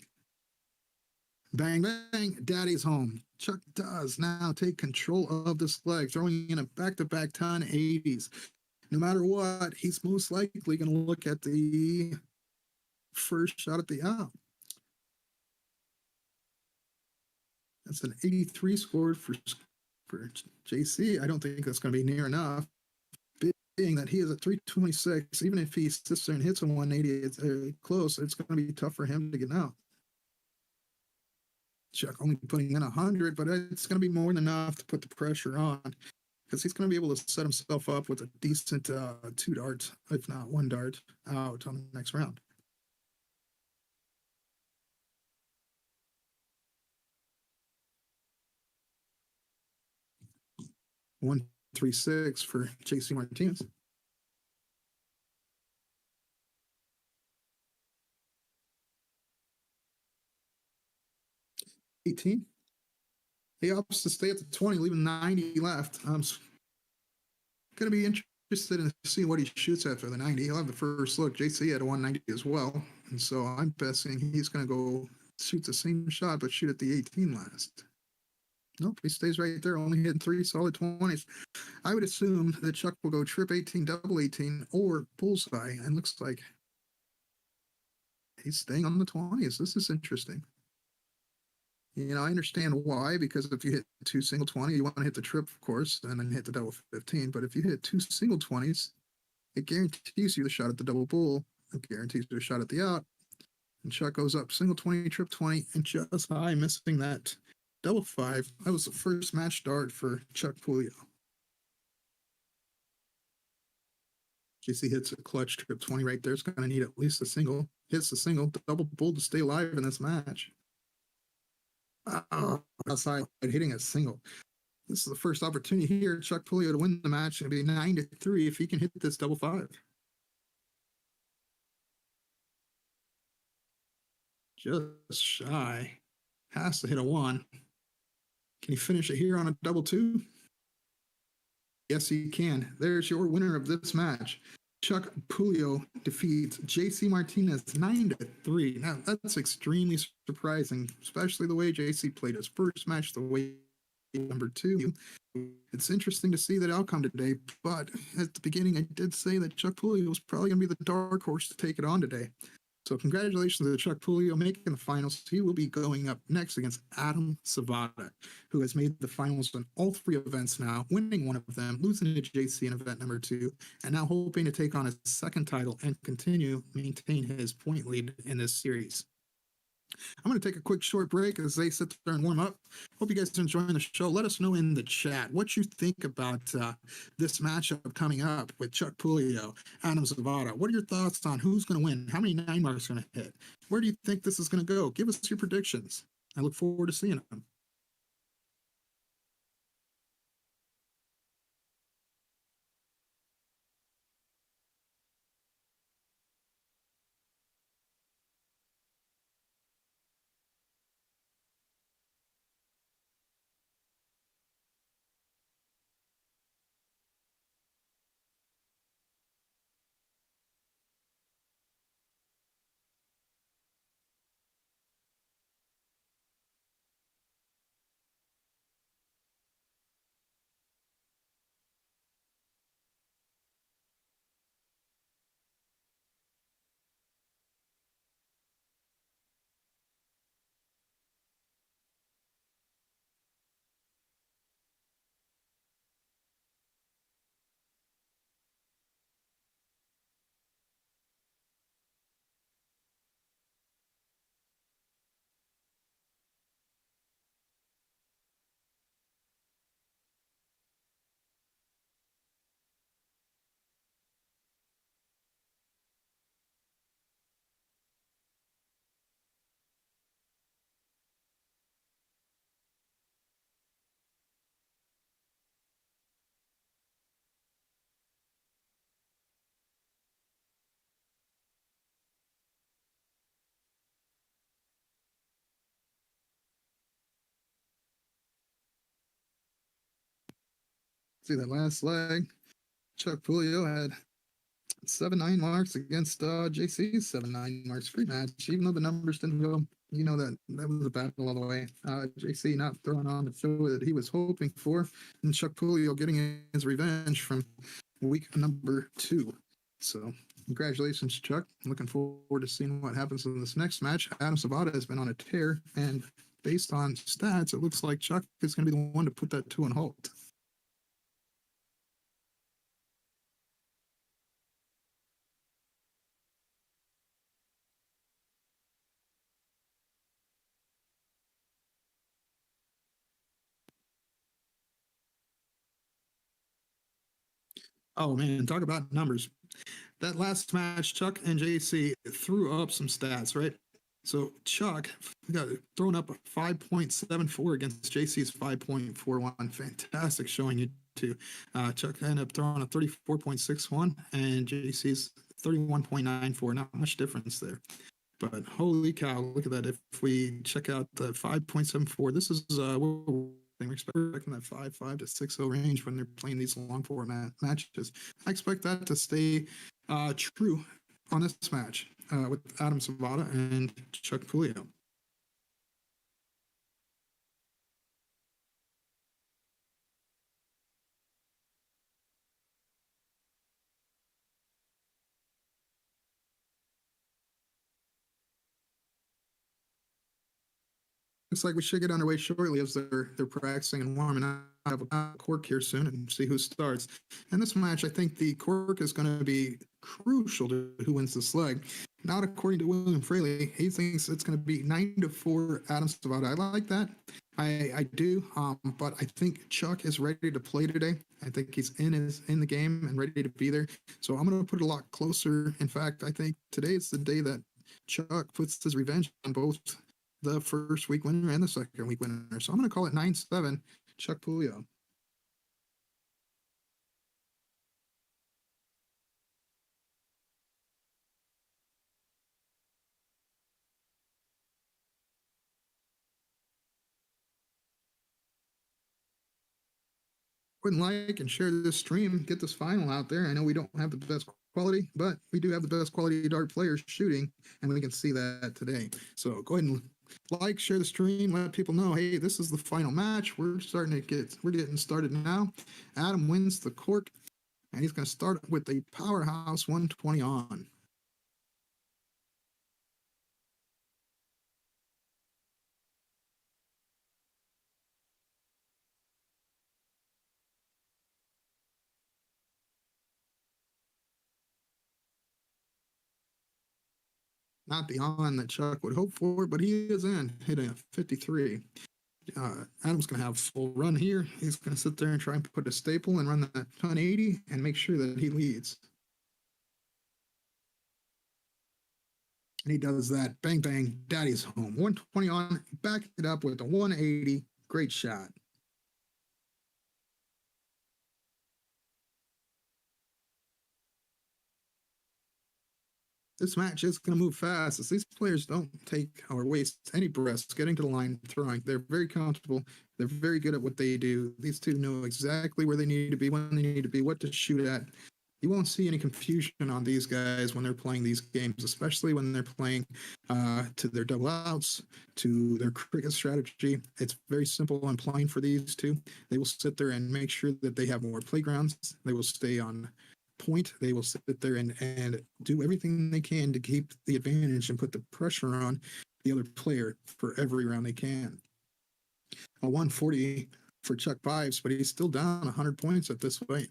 Bang, bang, Daddy's home. Chuck does now take control of this leg, throwing in a back-to-back 1080s. No matter what, he's most likely going to look at the first shot at the out. That's an 83 scored for JC. I don't think that's going to be near enough. Being that he is at 326, even if he sits there and hits a 180, it's close. It's going to be tough for him to get out. Chuck only putting in 100, but it's going to be more than enough to put the pressure on because he's going to be able to set himself up with a decent 2 darts, if not 1 dart, out on the next round. $136 for JC Martinez. $18. He opts to stay at the 20, leaving 90 left. I'm going to be interested in seeing what he shoots after the 90. He'll have the first look. JC had a 190 as well, and so I'm guessing he's going to go shoot the same shot, but shoot at the 18 last. Nope, he stays right there, only hitting 3 solid 20s. I would assume that Chuck will go trip 18, double 18, or bullseye, and looks like he's staying on the 20s. This is interesting. You know, I understand why, because if you hit 2 single 20, you want to hit the trip, of course, and then hit the double 15. But if you hit 2 single 20s, it guarantees you the shot at the double bull. It guarantees you a shot at the out. And Chuck goes up single 20, trip 20, and just high, missing that double 5. That was the first match start for Chuck Puleo. JC hits a clutch trip 20 right there. It's going to need at least a single. Hits the single, double bull to stay alive in this match. Outside hitting a single. This is the first opportunity here, Chuck Puleo, to win the match. It'll be 9-3 if he can hit this double 5. Just shy. Has to hit a 1. Can he finish it here on a double 2? Yes, he can. There's your winner of this match. Chuck Pulio defeats JC Martinez 9-3. Now, that's extremely surprising, especially the way JC played his first match, the way number 2. It's interesting to see that outcome today, but at the beginning, I did say that Chuck Pulio was probably going to be the dark horse to take it on today. So congratulations to Chuck Pulio making the finals. He will be going up next against Adam Savada, who has made the finals in all 3 events now, winning one of them, losing to JC in event number 2, and now hoping to take on his second title and continue maintain his point lead in this series. I'm going to take a quick short break as they sit there and warm up. Hope you guys are enjoying the show. Let us know in the chat what you think about this matchup coming up with Chuck Pulio, Adam Zavada. What are your thoughts on who's going to win? How many 9 marks are going to hit? Where do you think this is going to go? Give us your predictions. I look forward to seeing them. See that last leg. Chuck Pulio had 7-9 marks against JC's 7-9 marks free match. Even though the numbers didn't go, you know that was a battle all the way. JC not throwing on the show that he was hoping for, and Chuck Pulio getting his revenge from week number 2. So congratulations, Chuck. I'm looking forward to seeing what happens in this next match. Adam Savada has been on a tear, and based on stats, it looks like Chuck is going to be the one to put that 2 on halt. Oh man, talk about numbers. That last match, Chuck and JC threw up some stats, right? So Chuck got thrown up a 5.74 against JC's 5.41. Fantastic showing you two. Chuck ended up throwing a 34.61 and JC's 31.94. Not much difference there. But holy cow, look at that. If we check out the 5.74, this is we're expecting that 5.5 to 6.0 range when they're playing these long format matches. I expect that to stay true on this match with Adam Savada and Chuck Pulio. Looks like we should get underway shortly as they're practicing and warming up. I have a cork here soon and see who starts. And this match, I think the cork is going to be crucial to who wins this leg. Not according to William Fraley. He thinks it's going to be 9-4 Adam Savada. I like that. I do. But I think Chuck is ready to play today. I think he's in the game and ready to be there. So I'm going to put it a lot closer. In fact, I think today is the day that Chuck puts his revenge on both the first week winner and the second week winner. So I'm going to call it 9-7 Chuck Pulio. and like and share this stream. Get this final out there. I know we don't have the best quality, but we do have the best quality dart players shooting, and we can see that today. So go ahead and like, share the stream, let people know, hey, this is the final match. We're getting started now. Adam wins the cork, and he's going to start with a powerhouse 120 on. Not the on that Chuck would hope for, but he is in, hitting a 53. Adam's going to have full run here. He's going to sit there and try and put a staple and run that 180 and make sure that he leads. And he does that. Bang, bang, daddy's home. 120 on, back it up with a 180. Great shot. This match is going to move fast as these players don't take or waste any breaths getting to the line throwing. They're very comfortable. They're very good at what they do. These two know exactly where they need to be, when they need to be, what to shoot at. You won't see any confusion on these guys when they're playing these games, especially when they're playing to their double outs, to their cricket strategy. It's very simple and plain for these two. They will sit there and make sure that they have more playgrounds. They will stay on point. They will sit there and do everything they can to keep the advantage and put the pressure on the other player for every round they can. A 140 for Chuck Pipes, but he's still down 100 points at this point.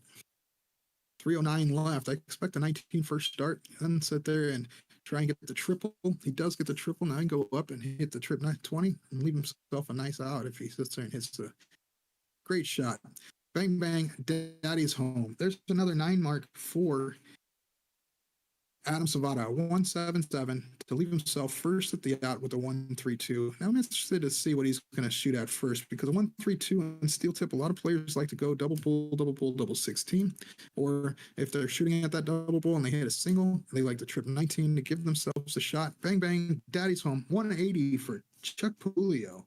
309 left. I expect a 19 first start, then sit there and try and get the triple. He does get the triple. Now he can go up and hit the trip 20 and leave himself a nice out if he sits there and hits the great shot. Bang, bang, daddy's home. There's another 9 mark for Adam Savada, 177 to leave himself first at the out with a 132. Now I'm interested to see what he's going to shoot at first, because a 132 and steel tip, a lot of players like to go double pull, double 16. Or if they're shooting at that double pull and they hit a single, they like to trip 19 to give themselves a shot. Bang, bang, daddy's home, 180 for Chuck Pulio.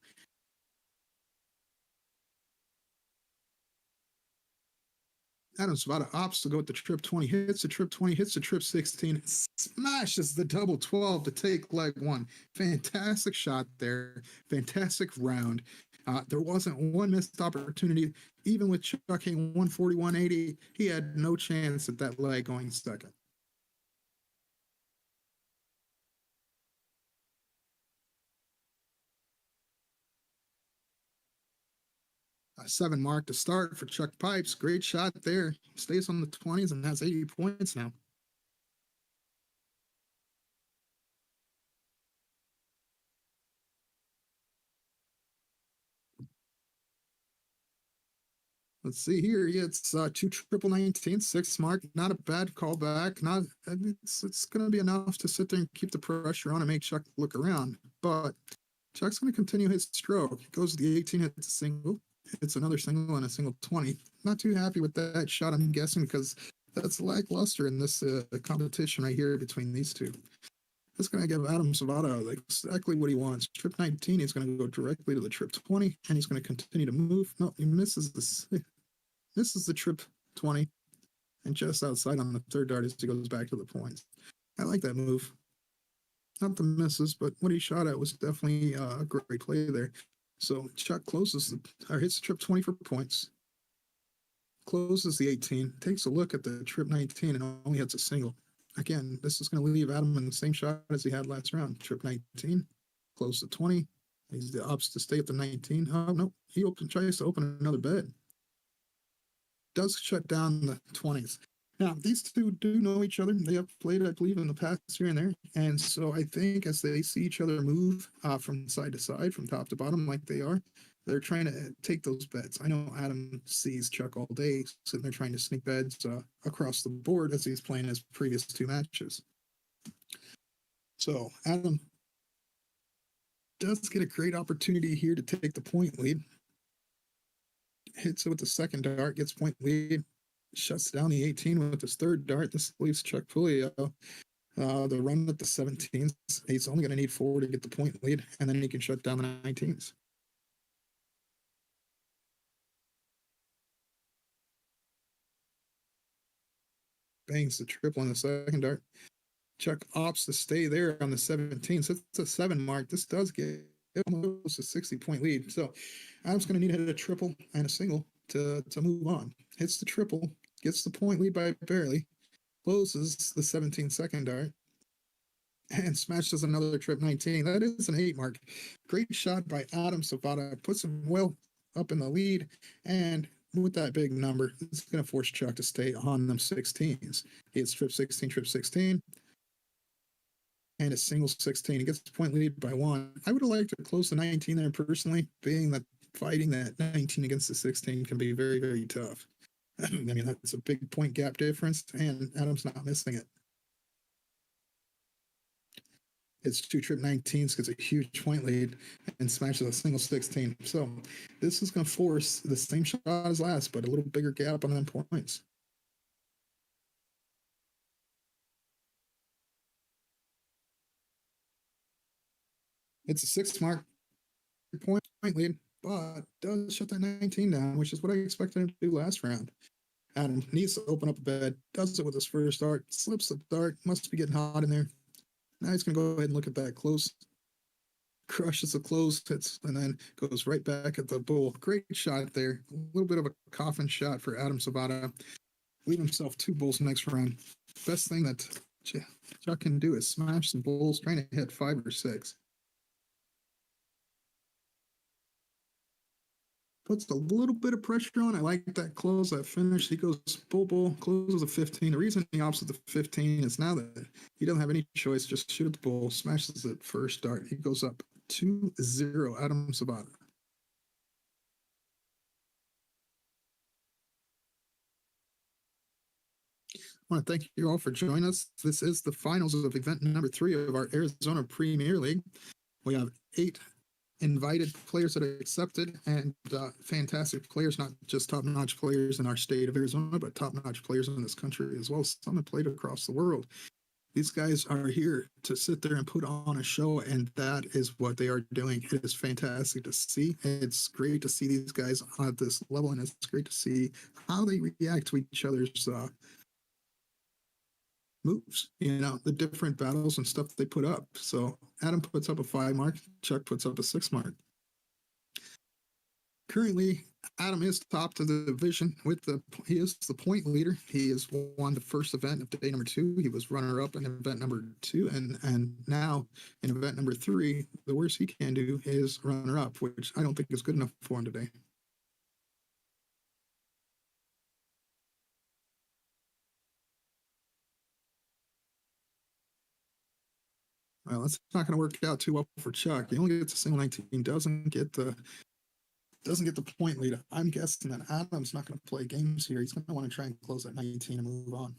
Adam Savada opts to go with the trip 20, hits the trip 20, hits the trip 16, smashes the double 12 to take leg one. Fantastic shot there. Fantastic round. There wasn't one missed opportunity. Even with Chuck hitting 140, 180, he had no chance at that leg going second. A 7 mark to start for Chuck Pipes. Great shot there. Stays on the 20s and has 80 points now. Let's see here. It's 2 triple 19, 6 mark. Not a bad callback. Not it's going to be enough to sit there and keep the pressure on and make Chuck look around. But Chuck's going to continue his stroke. He goes to the 18, hits a single. It's another single and a single 20. Not too happy with that shot, I'm guessing, because that's lackluster in this competition right here between these two. That's going to give Adam Savada exactly what he wants. Trip 19, he's going to go directly to the trip 20, and he's going to continue to move. No, he misses the trip 20, and just outside on the third dart as he goes back to the points. I like that move. Not the misses, but what he shot at was definitely a great play there. So Chuck hits the trip 20 for points, closes the 18, takes a look at the trip 19, and only hits a single. Again, this is going to leave Adam in the same shot as he had last round. Trip 19, close to 20. He opts to stay at the 19. Oh, no, he tries to open another bed. Does shut down the 20s. Now, these two do know each other. They have played, I believe, in the past here and there. And so I think as they see each other move from side to side, from top to bottom, like they are, they're trying to take those bets. I know Adam sees Chuck all day, sitting there trying to sneak bets across the board as he's playing his previous 2 matches. So Adam does get a great opportunity here to take the point lead. Hits it with the second dart, gets point lead, shuts down the 18 with his third dart. This leaves Chuck Pulio the run at the 17s. He's only going to need 4 to get the point lead, and then he can shut down the 19s. bangs the triple in the second dart. Chuck opts to stay there on the 17. So it's a 7 mark. This does get almost a 60-point lead. So Adam's going to need to hit a triple and a single to move on. Hits the triple, gets the point lead by barely, closes the 17 second dart, and smashes another trip 19. That is an 8 mark. Great shot by Adam Savada. Puts him well up in the lead. And with that big number, it's going to force Chuck to stay on them 16s. He hits trip 16, trip 16. And a single 16. He gets the point lead by 1. I would have liked to close the 19 there personally, being that fighting that 19 against the 16 can be very, very tough. I mean, that's a big point gap difference, and Adam's not missing it. It's 2 trip 19s, gets a huge point lead, and smashes a single 16. So this is going to force the same shot as last, but a little bigger gap on them points. It's a 6 mark point lead, but does shut that 19 down, which is what I expected him to do last round. Adam needs to open up a bed, does it with his first dart, slips the dart, must be getting hot in there. Now he's going to go ahead and look at that close, crushes the close, hits, and then goes right back at the bull. Great shot there. A little bit of a coffin shot for Adam Savada. Leave himself 2 bulls next round. Best thing that Chuck can do is smash some bulls, trying to hit 5 or 6. Puts a little bit of pressure on. I like that close, that finish. He goes bull, closes a 15. The reason he opts at the 15 is now that he doesn't have any choice, just shoot at the bull, smashes it first dart. He goes up 2-0, Adam Savada. I want to thank you all for joining us. This is the finals of event number 3 of our Arizona Premier League. We have 8 invited players that are accepted, and fantastic players, not just top-notch players in our state of Arizona, but top-notch players in this country as well. Some have played across the world. These guys are here to sit there and put on a show, and that is what they are doing. It is fantastic to see. It's great to see these guys at this level, and it's great to see how they react to each other's moves, the different battles and stuff they put up. So Adam puts up a 5 mark, Chuck puts up a 6 mark. Currently, Adam is top of the division he is the point leader. He has won the first event of day number 2. He was runner-up in event number 2, and now in event number 3, the worst he can do is runner-up, which I don't think is good enough for him today. Well, that's not going to work out too well for Chuck. He only gets a single 19, doesn't get the point lead. I'm guessing that Adam's not going to play games here. He's going to want to try and close that 19 and move on.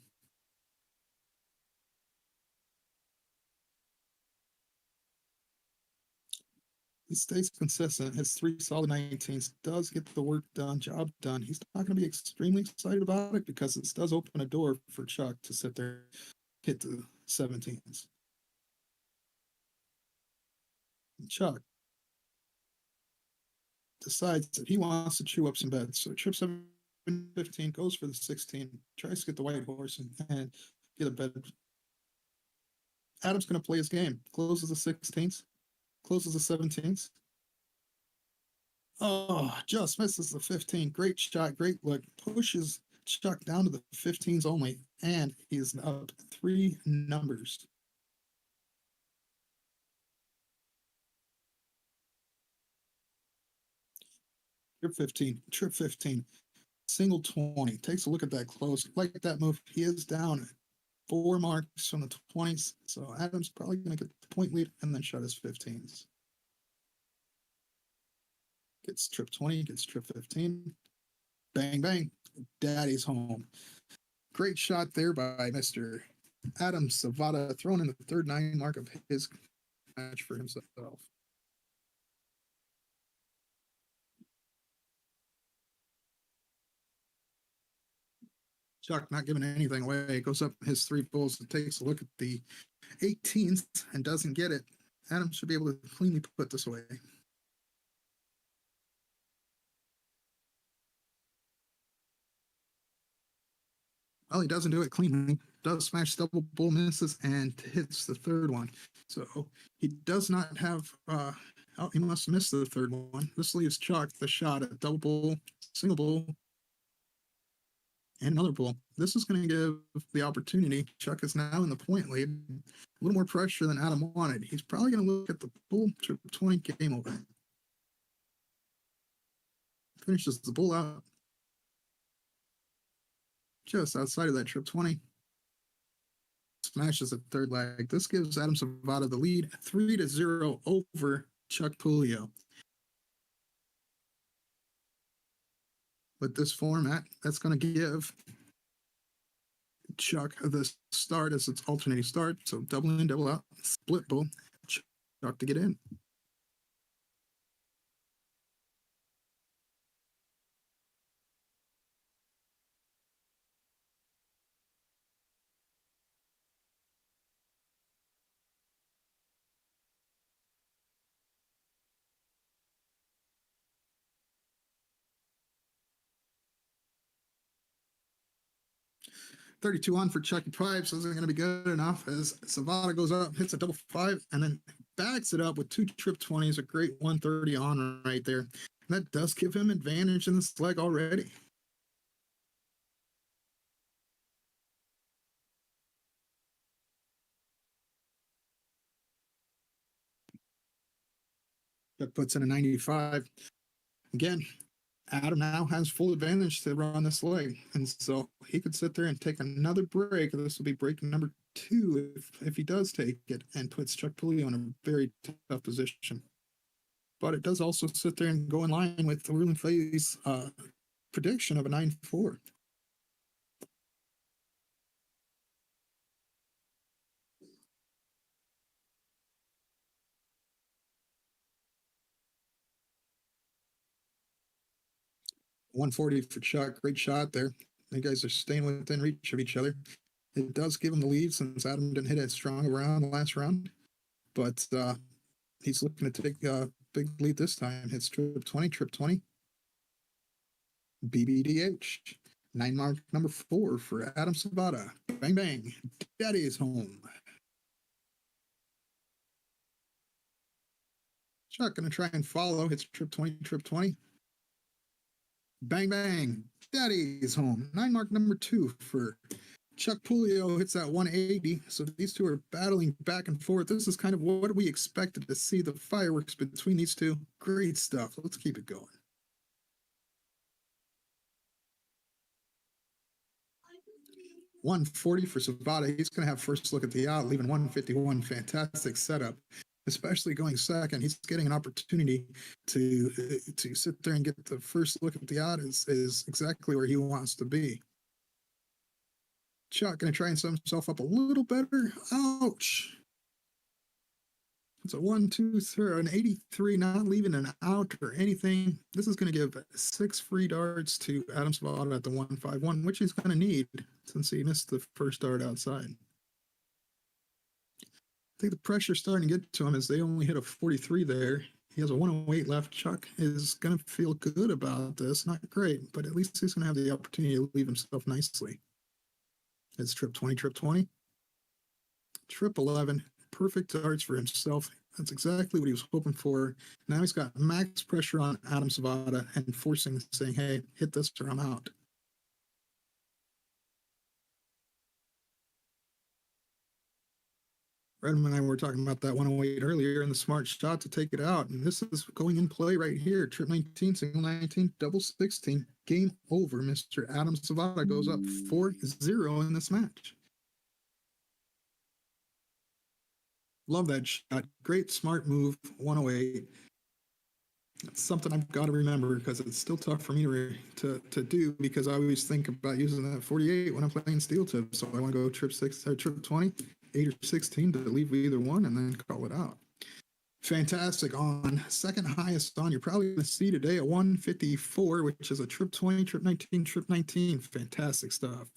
He stays consistent, hits 3 solid 19s, does get the work done, job done. He's not going to be extremely excited about it because this does open a door for Chuck to sit there, hit the 17s. And Chuck decides that he wants to chew up some bets. So trip 15, goes for the 16, tries to get the white horse and get a bet. Adam's going to play his game, closes the 16s, closes the 17s. Oh, just misses the 15. Great shot, great look. Pushes Chuck down to the 15s only, and he's up 3 numbers. Trip 15, single 20. Takes a look at that close. Like that move, he is down 4 marks from the 20s. So Adam's probably going to get the point lead and then shut his 15s. Gets trip 20, gets trip 15. Bang, bang. Daddy's home. Great shot there by Mr. Adam Savada, throwing in the third 9 mark of his match for himself. Chuck not giving anything away. Goes up his 3 bulls and takes a look at the 18s and doesn't get it. Adam should be able to cleanly put this away. Well, he doesn't do it cleanly. Does smash double bull, misses, and hits the third one. So he does not have. Oh, he must miss the third one. This leaves Chuck the shot at double bull, single bull, and another bull. This is going to give the opportunity. Chuck is now in the point lead. A little more pressure than Adam wanted. He's probably going to look at the bull trip 20 game over. Finishes the bull out just outside of that trip 20. Smashes the third leg. This gives Adam Savada the lead 3-0 over Chuck Puleo. With this format, that's going to give Chuck the start as its alternating start. So double in, double out, split bull, Chuck to get in. $32 on for Chucky Pipes isn't going to be good enough as Savada goes up, hits a double five, and then backs it up with two trip 20s, a great 130 on right there. And that does give him advantage in this leg already. That puts in a 95. Again, Adam now has full advantage to run this leg. And so he could sit there and take another break. This will be break number 2 if he does take it, and puts Chuck Puleo in a very tough position. But it does also sit there and go in line with the ruling phase prediction of a 9-4. $140 for Chuck. Great shot there. You guys are staying within reach of each other. It does give him the lead since Adam didn't hit it strong around the last round. But he's looking to take a big lead this time. Hits trip 20, trip 20. BBDH. 9 mark number 4 for Adam Savada. Bang, bang. Daddy is home. Chuck going to try and follow. Hits trip 20, trip 20. Bang, bang. Daddy is home. 9 mark number 2 for Chuck Puleo. Hits that 180. So these two are battling back and forth. This is kind of what we expected to see. The fireworks between these two. Great stuff. Let's keep it going. $140 for Savada. He's going to have first look at the out, leaving $151. Fantastic setup. Especially going second, he's getting an opportunity to sit there and get the first look at the out is exactly where he wants to be. Chuck going to try and set himself up a little better. Ouch. It's a 1, 2, 3, an 83, not leaving an out or anything. This is going to give 6 free darts to Adam Savada at the 151, which he's going to need since he missed the first dart outside. I think the pressure's starting to get to him as they only hit a 43 there. He has a 108 left. Chuck is going to feel good about this. Not great, but at least he's going to have the opportunity to leave himself nicely. It's trip 20, trip 20. Trip 11. Perfect darts for himself. That's exactly what he was hoping for. Now he's got max pressure on Adam Savada and saying, hey, hit this or I'm out. Redman and I were talking about that 108 earlier and the smart shot to take it out. And this is going in play right here. Trip 19, single 19, double 16. Game over. Mr. Adam Savada goes up 4-0 in this match. Love that shot. Great smart move. 108. It's something I've got to remember because it's still tough for me to do because I always think about using that 48 when I'm playing steel tip. So I want to go trip 6 or trip 20. 8 or 16 to leave either one and then call it out. Fantastic on. Second highest on. You're probably going to see today a 154, which is a trip 20, trip 19, trip 19. Fantastic stuff.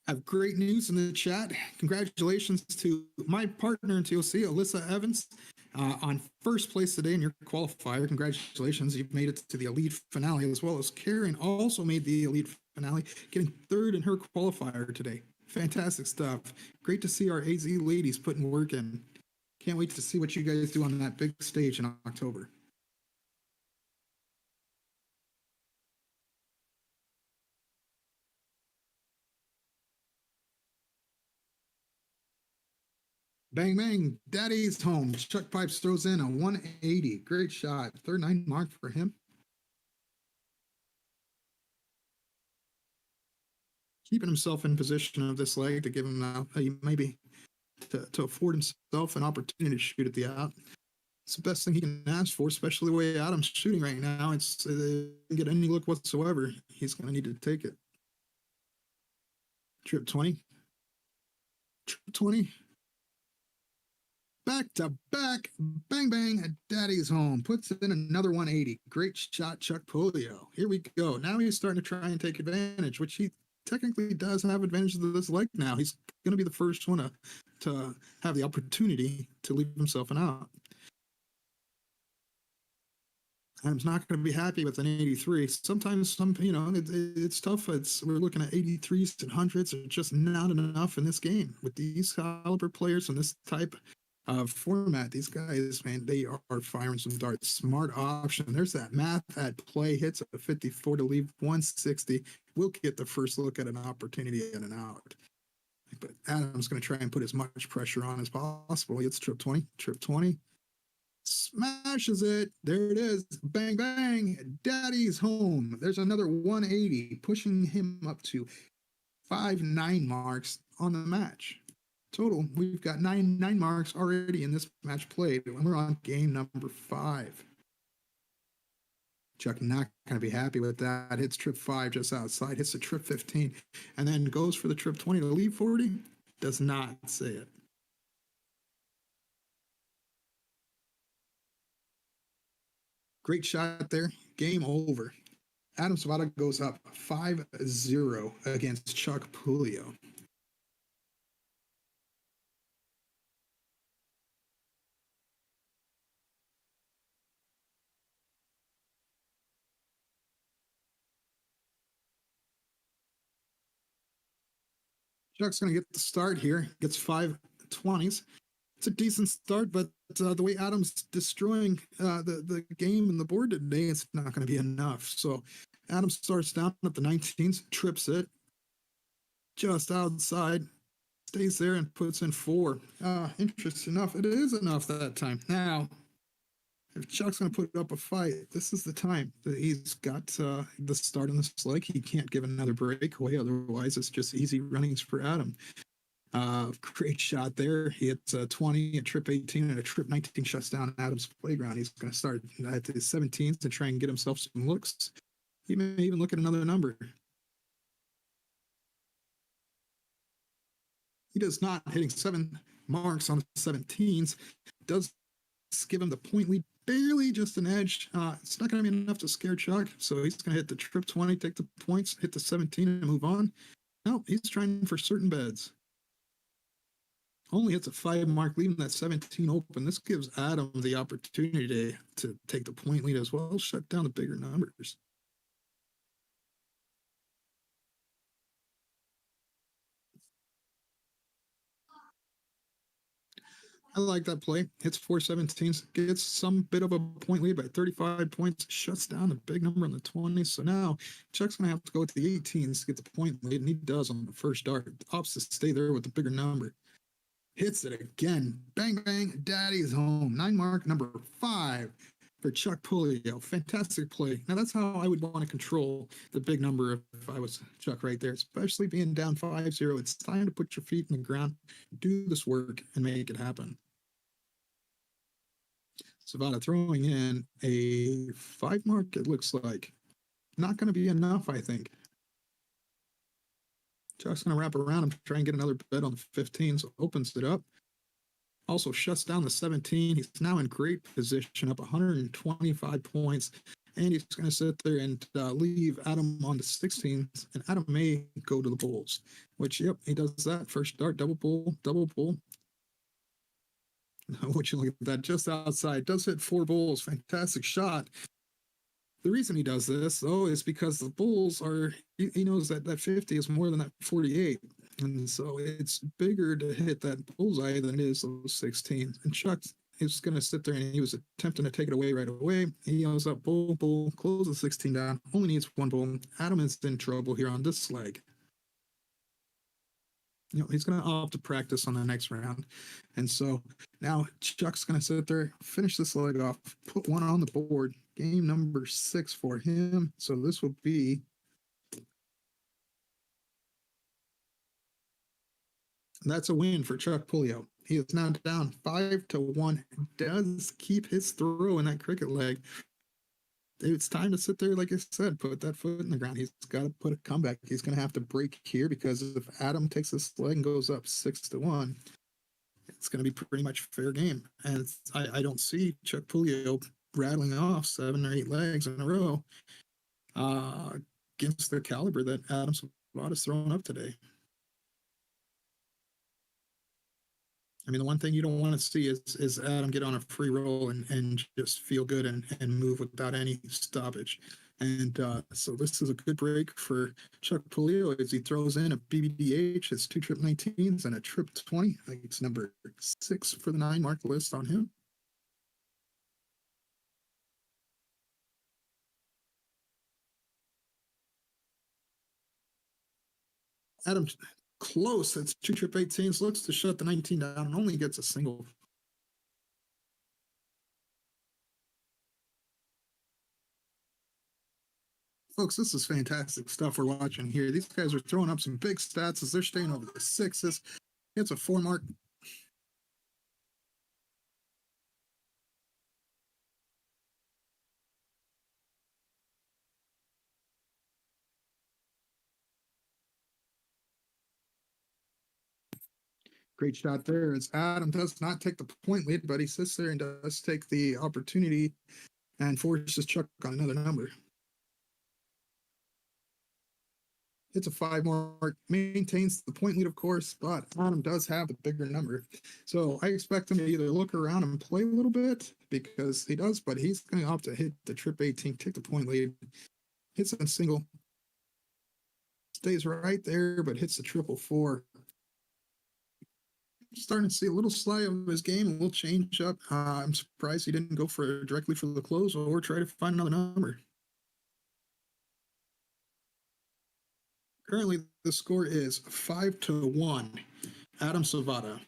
I have great news in the chat. Congratulations to my partner in TOC, Alyssa Evans. On first place today in your qualifier. Congratulations. You've made it to the elite finale, as well as Karen also made the elite finale, getting third in her qualifier today. Fantastic stuff. Great to see our AZ ladies putting work in. Can't wait to see what you guys do on that big stage in October. Bang, bang. Daddy's home. Chuck Pipes throws in a 180. Great shot. Third 9 mark for him. Keeping himself in position of this leg to give him maybe to afford himself an opportunity to shoot at the out. It's the best thing he can ask for, especially the way Adam's shooting right now. It's get any look whatsoever, he's going to need to take it. Trip 20. Trip 20. Back to back. Bang, bang. Daddy's home. Puts in another 180. Great shot, Chuck Polio. Here we go. Now he's starting to try and take advantage, which he technically does have advantage of this leg now. He's going to be the first one to have the opportunity to leave himself an out. Adam's not going to be happy with an 83. Sometimes it's tough. We're looking at 83s and 100s are just not enough in this game. With these caliber players and this type of format, these guys, man, they are firing some darts. Smart option. There's that math at play. Hits a 54 to leave 160. We'll get the first look at an opportunity and an out. But Adam's going to try and put as much pressure on as possible. He hits trip 20. Trip 20. Smashes it. There it is. Bang, bang. Daddy's home. There's another 180, pushing him up to 5-9 marks on the match. Total, we've got 9 marks already in this match played, and we're on game number 5. Chuck not going to be happy with that. Hits trip 5 just outside, hits the trip 15, and then goes for the trip 20 to leave 40. Does not say it. Great shot there. Game over. Adam Savada goes up 5-0 against Chuck Pulio. Chuck's going to get the start here. Gets 5 20s. It's a decent start, but the way Adam's destroying the game and the board today, it's not going to be enough. So Adam starts down at the 19s, trips it just outside, stays there and puts in 4. Interesting enough, it is enough that time. Now, if Chuck's going to put up a fight, this is the time that he's got the start on this leg. He can't give another breakaway, otherwise it's just easy runnings for Adam. Great shot there. He hits 20, a trip 18, and a trip 19 shuts down Adam's playground. He's going to start at the 17s to try and get himself some looks. He may even look at another number. He does not, hitting 7 marks on the 17s. Does give him the point lead, barely just an edge. It's not going to be enough to scare Chuck, so he's going to hit the trip 20, take the points, hit the 17, and move on. No, he's trying for certain beds. Only hits a 5 mark, leaving that 17 open. This gives Adam the opportunity to take the point lead as well, shut down the bigger numbers. I like that play. Hits 4 17s, gets some bit of a point lead by 35 points, shuts down the big number on the 20s. So now Chuck's going to have to go with the 18s to get the point lead, and he does on the first dart. Opts to stay there with the bigger number. Hits it again. Bang, bang. Daddy's home. 9 mark, number 5 for Chuck Pulio. Fantastic play. Now, that's how I would want to control the big number if I was Chuck right there, especially being down 5-0. It's time to put your feet in the ground, do this work, and make it happen. Savada throwing in a 5 mark, it looks like. Not going to be enough, I think. Chuck's going to wrap around him, try and get another bet on the 15, so opens it up. Also shuts down the 17. He's now in great position, up 125 points. And he's going to sit there and leave Adam on the 16s. And Adam may go to the bulls, which, yep, he does that. First dart, double bull, double bull. Would you look at that? Just outside, does hit 4 bulls. Fantastic shot. The reason he does this, though, is because the bulls are, he knows that that 50 is more than that 48. And so it's bigger to hit that bullseye than it is those 16. And Chuck is going to sit there and he was attempting to take it away right away. He goes up, bull, bull, closes 16 down, only needs 1 bull. Adam is in trouble here on this leg. He's going to opt to practice on the next round. And so now Chuck's going to sit there, finish this leg off, put 1 on the board. Game number 6 for him. So this will be that's a win for Chuck Puleo. He is now down 5-1. Does keep his throw in that cricket leg. It's time to sit there, like I said, put that foot in the ground. He's got to put a comeback. He's going to have to break here because if Adam takes this leg and goes up 6-1, it's going to be pretty much fair game. And I don't see Chuck Puleo rattling off 7 or 8 legs in a row against the caliber that Adam Savada's throwing up today. I mean, the one thing you don't want to see is Adam get on a free roll and just feel good and move without any stoppage. And so this is a good break for Chuck Puleo as he throws in a BBDH, his 2 trip 19s and a trip 20. I think it's number 6 for the 9 mark list on him. Adam close. It's 2 trip 18s, looks to shut the 19 down and only gets a single. Folks, this is fantastic stuff we're watching here. These guys are throwing up some big stats as they're staying over the 6s. It's a 4 mark. Great shot there. As Adam does not take the point lead, but he sits there and does take the opportunity and forces Chuck on another number. It's a 5 mark, maintains the point lead, of course, but Adam does have the bigger number. So I expect him to either look around and play a little bit because he does, but he's going to opt to hit the trip 18, take the point lead, hits a single, stays right there, but hits the triple 4. Starting to see a little slide of his game, a little change up. I'm surprised he didn't go directly for the close or try to find another number. Currently, the score is 5-1. Adam Savada.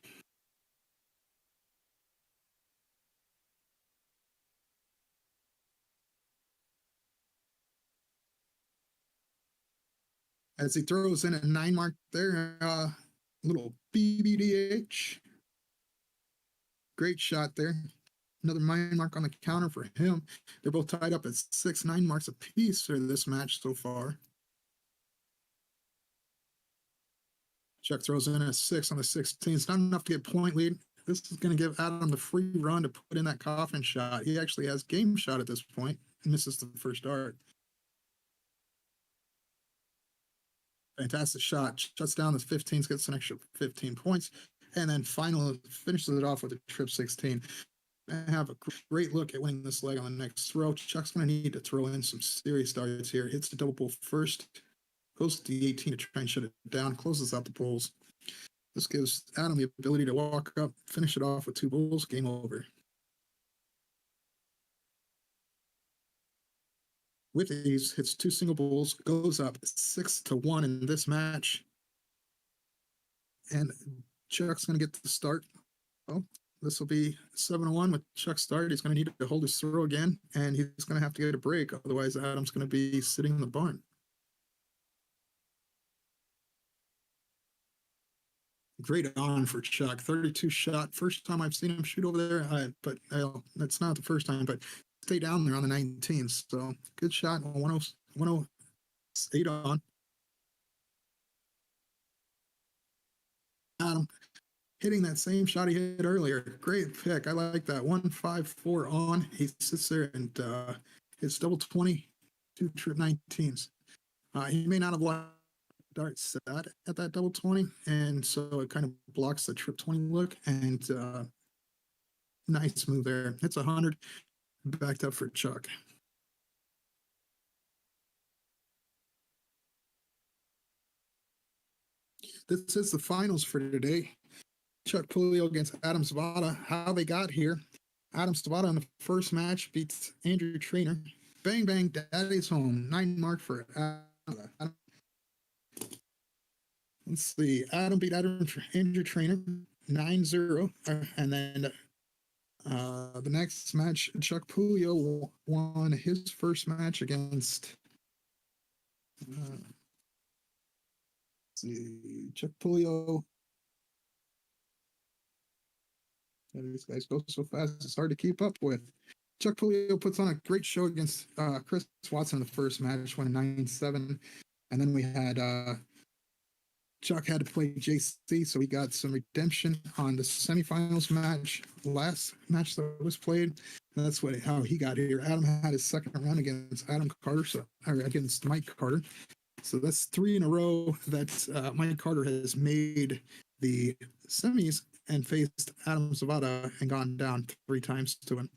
As he throws in a 9 mark there, little BBDH. Great shot there. Another 9 mark on the counter for him. They're both tied up at 6-9 marks apiece for this match so far. Chuck throws in a 6 on the 16. It's not enough to get point lead. This is going to give Adam the free run to put in that coffin shot. He actually has game shot at this point. Misses the first dart. Fantastic shot. Shuts down the 15s, gets an extra 15 points, and then finally finishes it off with a trip 16. And have a great look at winning this leg on the next throw. Chuck's going to need to throw in some serious darts here. Hits the double bull first, goes to the 18 to try and shut it down, closes out the bulls. This gives Adam the ability to walk up, finish it off with 2 bulls, game over. With these, hits 2 single bulls, goes up 6-1 in this match. And Chuck's going to get the start. Well, this will be 7-1 with Chuck's start. He's going to need to hold his throw again, and he's going to have to get a break. Otherwise, Adam's going to be sitting in the barn. Great on for Chuck. 32 shot. First time I've seen him shoot over there, but that's not the first time, but stay down there on the 19s. So good shot. 108 on. Adam hitting that same shot he hit earlier. Great pick. I like that. 154 on. He sits there and hits double 20, 2 trip 19s. He may not have liked dart set at that double 20, and so it kind of blocks the trip 20 look. And Nice move there. It's 100. Backed up for Chuck. This is the finals for today. Chuck Pulio against Adam Savada. How they got here. Adam Savada in the first match beats Andrew Trainer. Bang, bang, daddy's home. 9 mark for Adam. Let's see. Adam beat Andrew Trainer 9-0. And then the next match, Chuck Pulio won his first match against Chuck Pulio. These guys go so fast, it's hard to keep up with. Chuck Pulio puts on a great show against Chris Watson in the first match, won 9-7. And then we had Chuck had to play JC, so he got some redemption on the semifinals match, last match that was played. And that's how he got here. Adam had his second run against against Mike Carter. So that's 3 in a row that Mike Carter has made the semis and faced Adam Savada and gone down 3 times to him.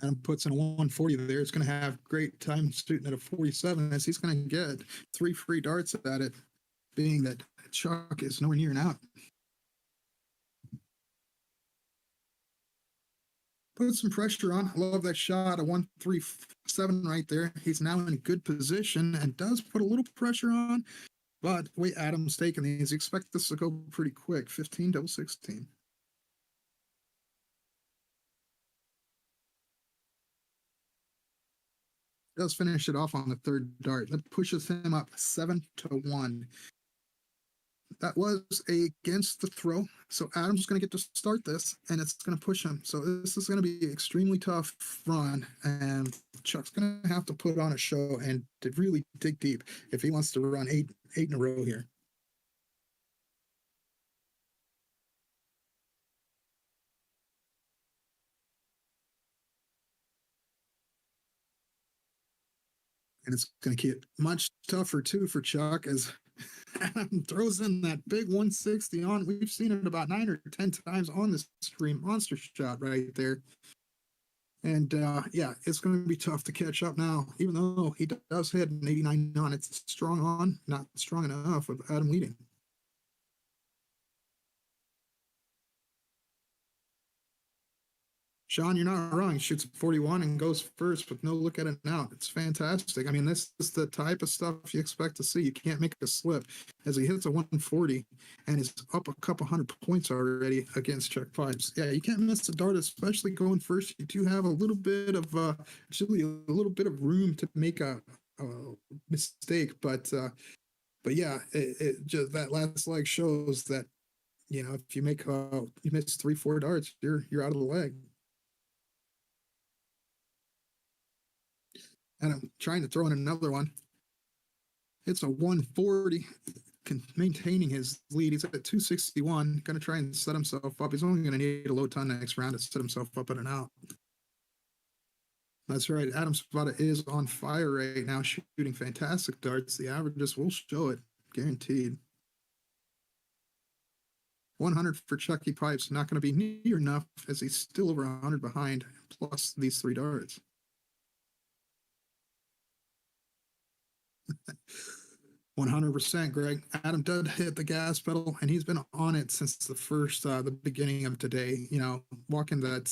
Adam puts in a 140 there. It's going to have great time shooting at a 47 as he's going to get 3 free darts at it, being that Chuck is nowhere near an out. Put some pressure on. I love that shot, a 137 right there. He's now in a good position and does put a little pressure on. But the way Adam's taking these, you expect this to go pretty quick. 15, double 16. Does finish it off on the 3rd dart. That pushes him up 7-1. That was against the throw. So Adam's going to get to start this, and it's going to push him. So this is going to be an extremely tough run, and Chuck's going to have to put on a show and to really dig deep if he wants to run eight in a row here. And it's going to get much tougher, too, for Chuck as Adam throws in that big 160 on. We've seen it about 9 or 10 times on this stream. Monster shot right there. And yeah, it's going to be tough to catch up now, even though he does hit an 89 on. It's strong on, not strong enough with Adam leading. Sean, you're not wrong. He shoots 41 and goes first with no look at it now. It's fantastic. I mean, this is the type of stuff you expect to see. You can't make a slip as he hits a 140 and is up a couple hundred points already against Chuck Pipes. Yeah, you can't miss the dart, especially going first. You do have a little bit of actually a little bit of room to make a mistake, but yeah, it just that last leg shows that if you miss 3-4 darts, you're out of the leg. And I'm trying to throw in another one. It's a 140, maintaining his lead. He's at 261, going to try and set himself up. He's only going to need a low ton next round to set himself up at an out. That's right. Adam Savada is on fire right now, shooting fantastic darts. The averages will show it, guaranteed. 100 for Chucky Pipes, not going to be near enough as he's still over 100 behind, plus these 3 darts. 100%, Greg. Adam did hit the gas pedal, and he's been on it since the beginning of today. Walking that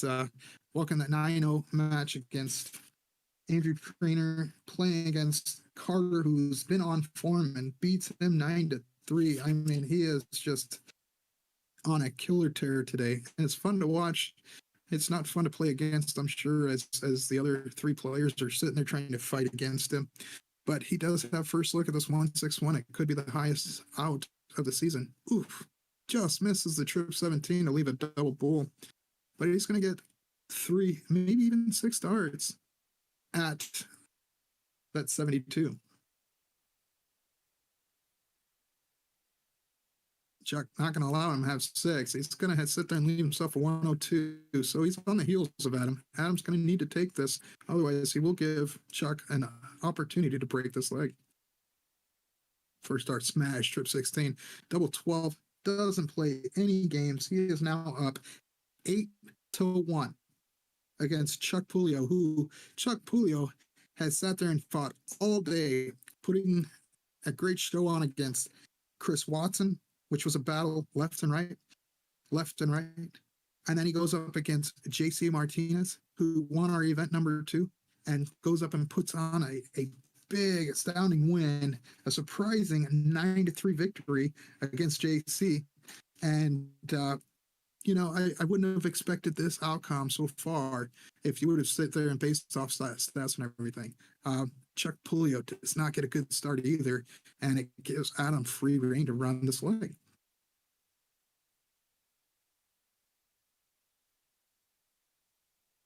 9-0 match against Andrew Trainer, playing against Carter, who's been on form and beats him 9-3. I mean, he is just on a killer tear today, and it's fun to watch. It's not fun to play against, I'm sure, as the other 3 players are sitting there trying to fight against him. But he does have first look at this 161. It could be the highest out of the season. Oof. Just misses the trip 17 to leave a double bull. But he's going to get 3, maybe even 6 darts at that 72. Chuck not going to allow him to have 6. He's going to sit there and leave himself a 102. So he's on the heels of Adam. Adam's going to need to take this. Otherwise, he will give Chuck an opportunity to break this leg. First dart smash, trip 16, double 12. doesn't play any games. He is now up 8-1 against Chuck Pulio, who Chuck Pulio has sat there and fought all day, putting a great show on against Chris Watson, which was a battle left and right, left and right. And then he goes up against JC Martinez, who won our event number 2, and goes up and puts on a big, astounding win, a surprising 9-3 victory against JC. And, I wouldn't have expected this outcome so far if you would have sit there and based off stats and everything. Chuck Pulio does not get a good start either, and it gives Adam free reign to run this leg.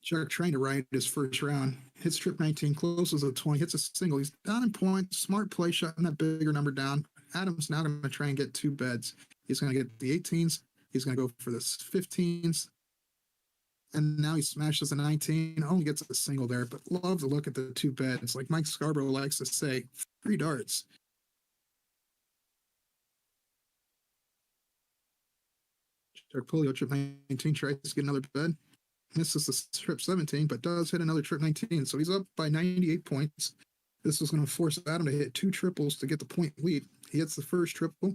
Chuck trying to ride his first round, hits trip 19, closes a 20, hits a single. He's down in points, smart play, shutting that bigger number down. Adam's now going to try and get 2 beds. He's going to get the 18s. He's going to go for the 15s. And now he smashes a 19, only gets a single there, but love to look at the 2 beds. Like Mike Scarborough likes to say, free darts. Chuck Pulio, trip 19, tries to get another bed. Misses the trip 17, but does hit another trip 19. So he's up by 98 points. This is going to force Adam to hit 2 triples to get the point lead. He hits the first triple,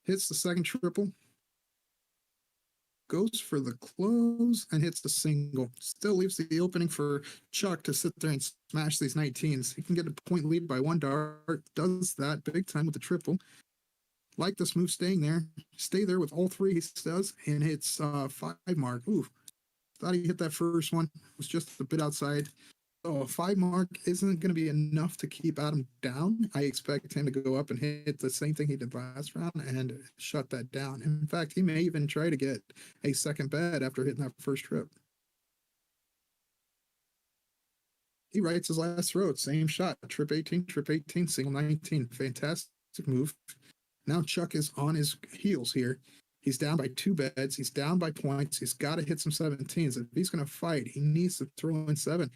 hits the second triple, goes for the close, and hits the single. Still leaves the opening for Chuck to sit there and smash these 19s. He can get a point lead by 1 dart, does that big time with the triple. Like this move, staying there. Stay there with all 3 he does, and hits 5 mark. Ooh, thought he hit that first one. Was just a bit outside. So a 5 mark isn't going to be enough to keep Adam down. I expect him to go up and hit the same thing he did last round and shut that down. In fact, he may even try to get a second bed after hitting that first trip. He writes his last throw. Same shot. Trip 18, single 19. Fantastic move. Now Chuck is on his heels here. He's down by 2 beds. He's down by points. He's got to hit some 17s. If he's going to fight, he needs to throw in 7.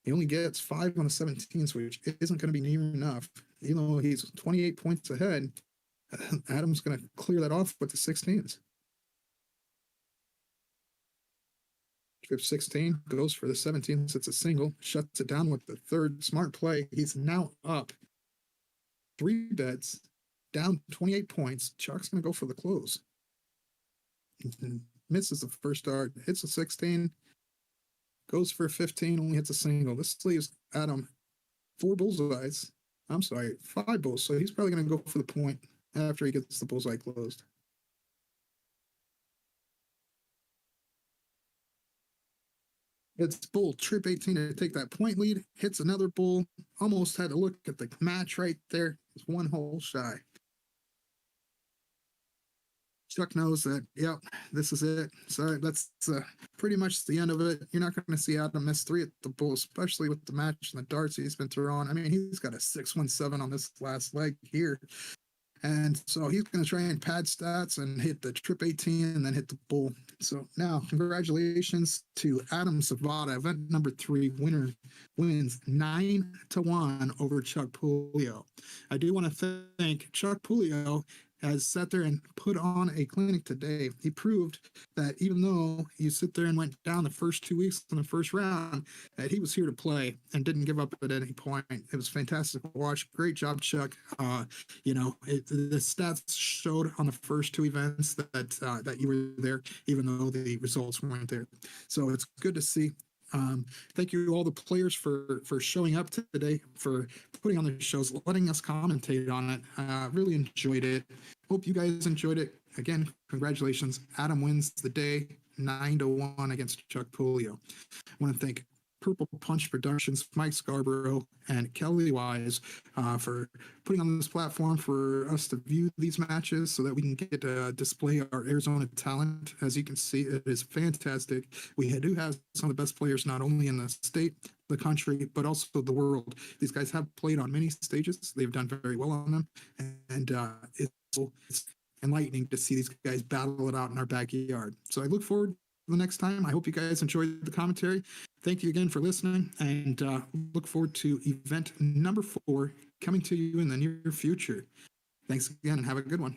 He only gets 5 on the 17s, which isn't going to be near enough. Even though he's 28 points ahead, Adam's going to clear that off with the 16s. Trip 16, goes for the 17s. It's a single, shuts it down with the 3rd smart play. He's now up 3 beds. Down 28 points. Chuck's going to go for the close. Misses the first dart, hits a 16, goes for 15, only hits a single. This leaves Adam 4 bullseyes. I'm sorry, 5 bulls. So he's probably going to go for the point after he gets the bullseye closed. It's bull, trip 18 to take that point lead, hits another bull. Almost had to look at the match right there. It's 1 hole shy. Chuck knows that, yep, this is it. So that's pretty much the end of it. You're not going to see Adam miss 3 at the bull, especially with the match and the darts he's been throwing. I mean, he's got a 617 on this last leg here. And so he's going to try and pad stats and hit the trip 18 and then hit the bull. So now, congratulations to Adam Savada, event number 3 winner, wins 9-1 over Chuck Pulio. I do want to thank Chuck Pulio, has sat there and put on a clinic today. He proved that even though you sit there and went down the first 2 weeks in the first round, that he was here to play and didn't give up at any point. It was fantastic to watch. Great job, Chuck. The stats showed on the first 2 events that you were there, even though the results weren't there. So it's good to see. Thank you all the players for showing up today, for putting on the shows, letting us commentate on it. Really enjoyed it. Hope you guys enjoyed it. Again, congratulations. Adam wins the day 9-1 against Chuck Pulio. I want to thank Purple Punch Productions, Mike Scarborough, and Kelly Wise for putting on this platform for us to view these matches so that we can get to display our Arizona talent. As you can see, it is fantastic. We do have some of the best players, not only in the state, the country, but also the world. These guys have played on many stages. They've done very well on them. And it's enlightening to see these guys battle it out in our backyard. So I look forward to the next time. I hope you guys enjoyed the commentary. Thank you again for listening, and look forward to event number 4 coming to you in the near future. Thanks again, and have a good one.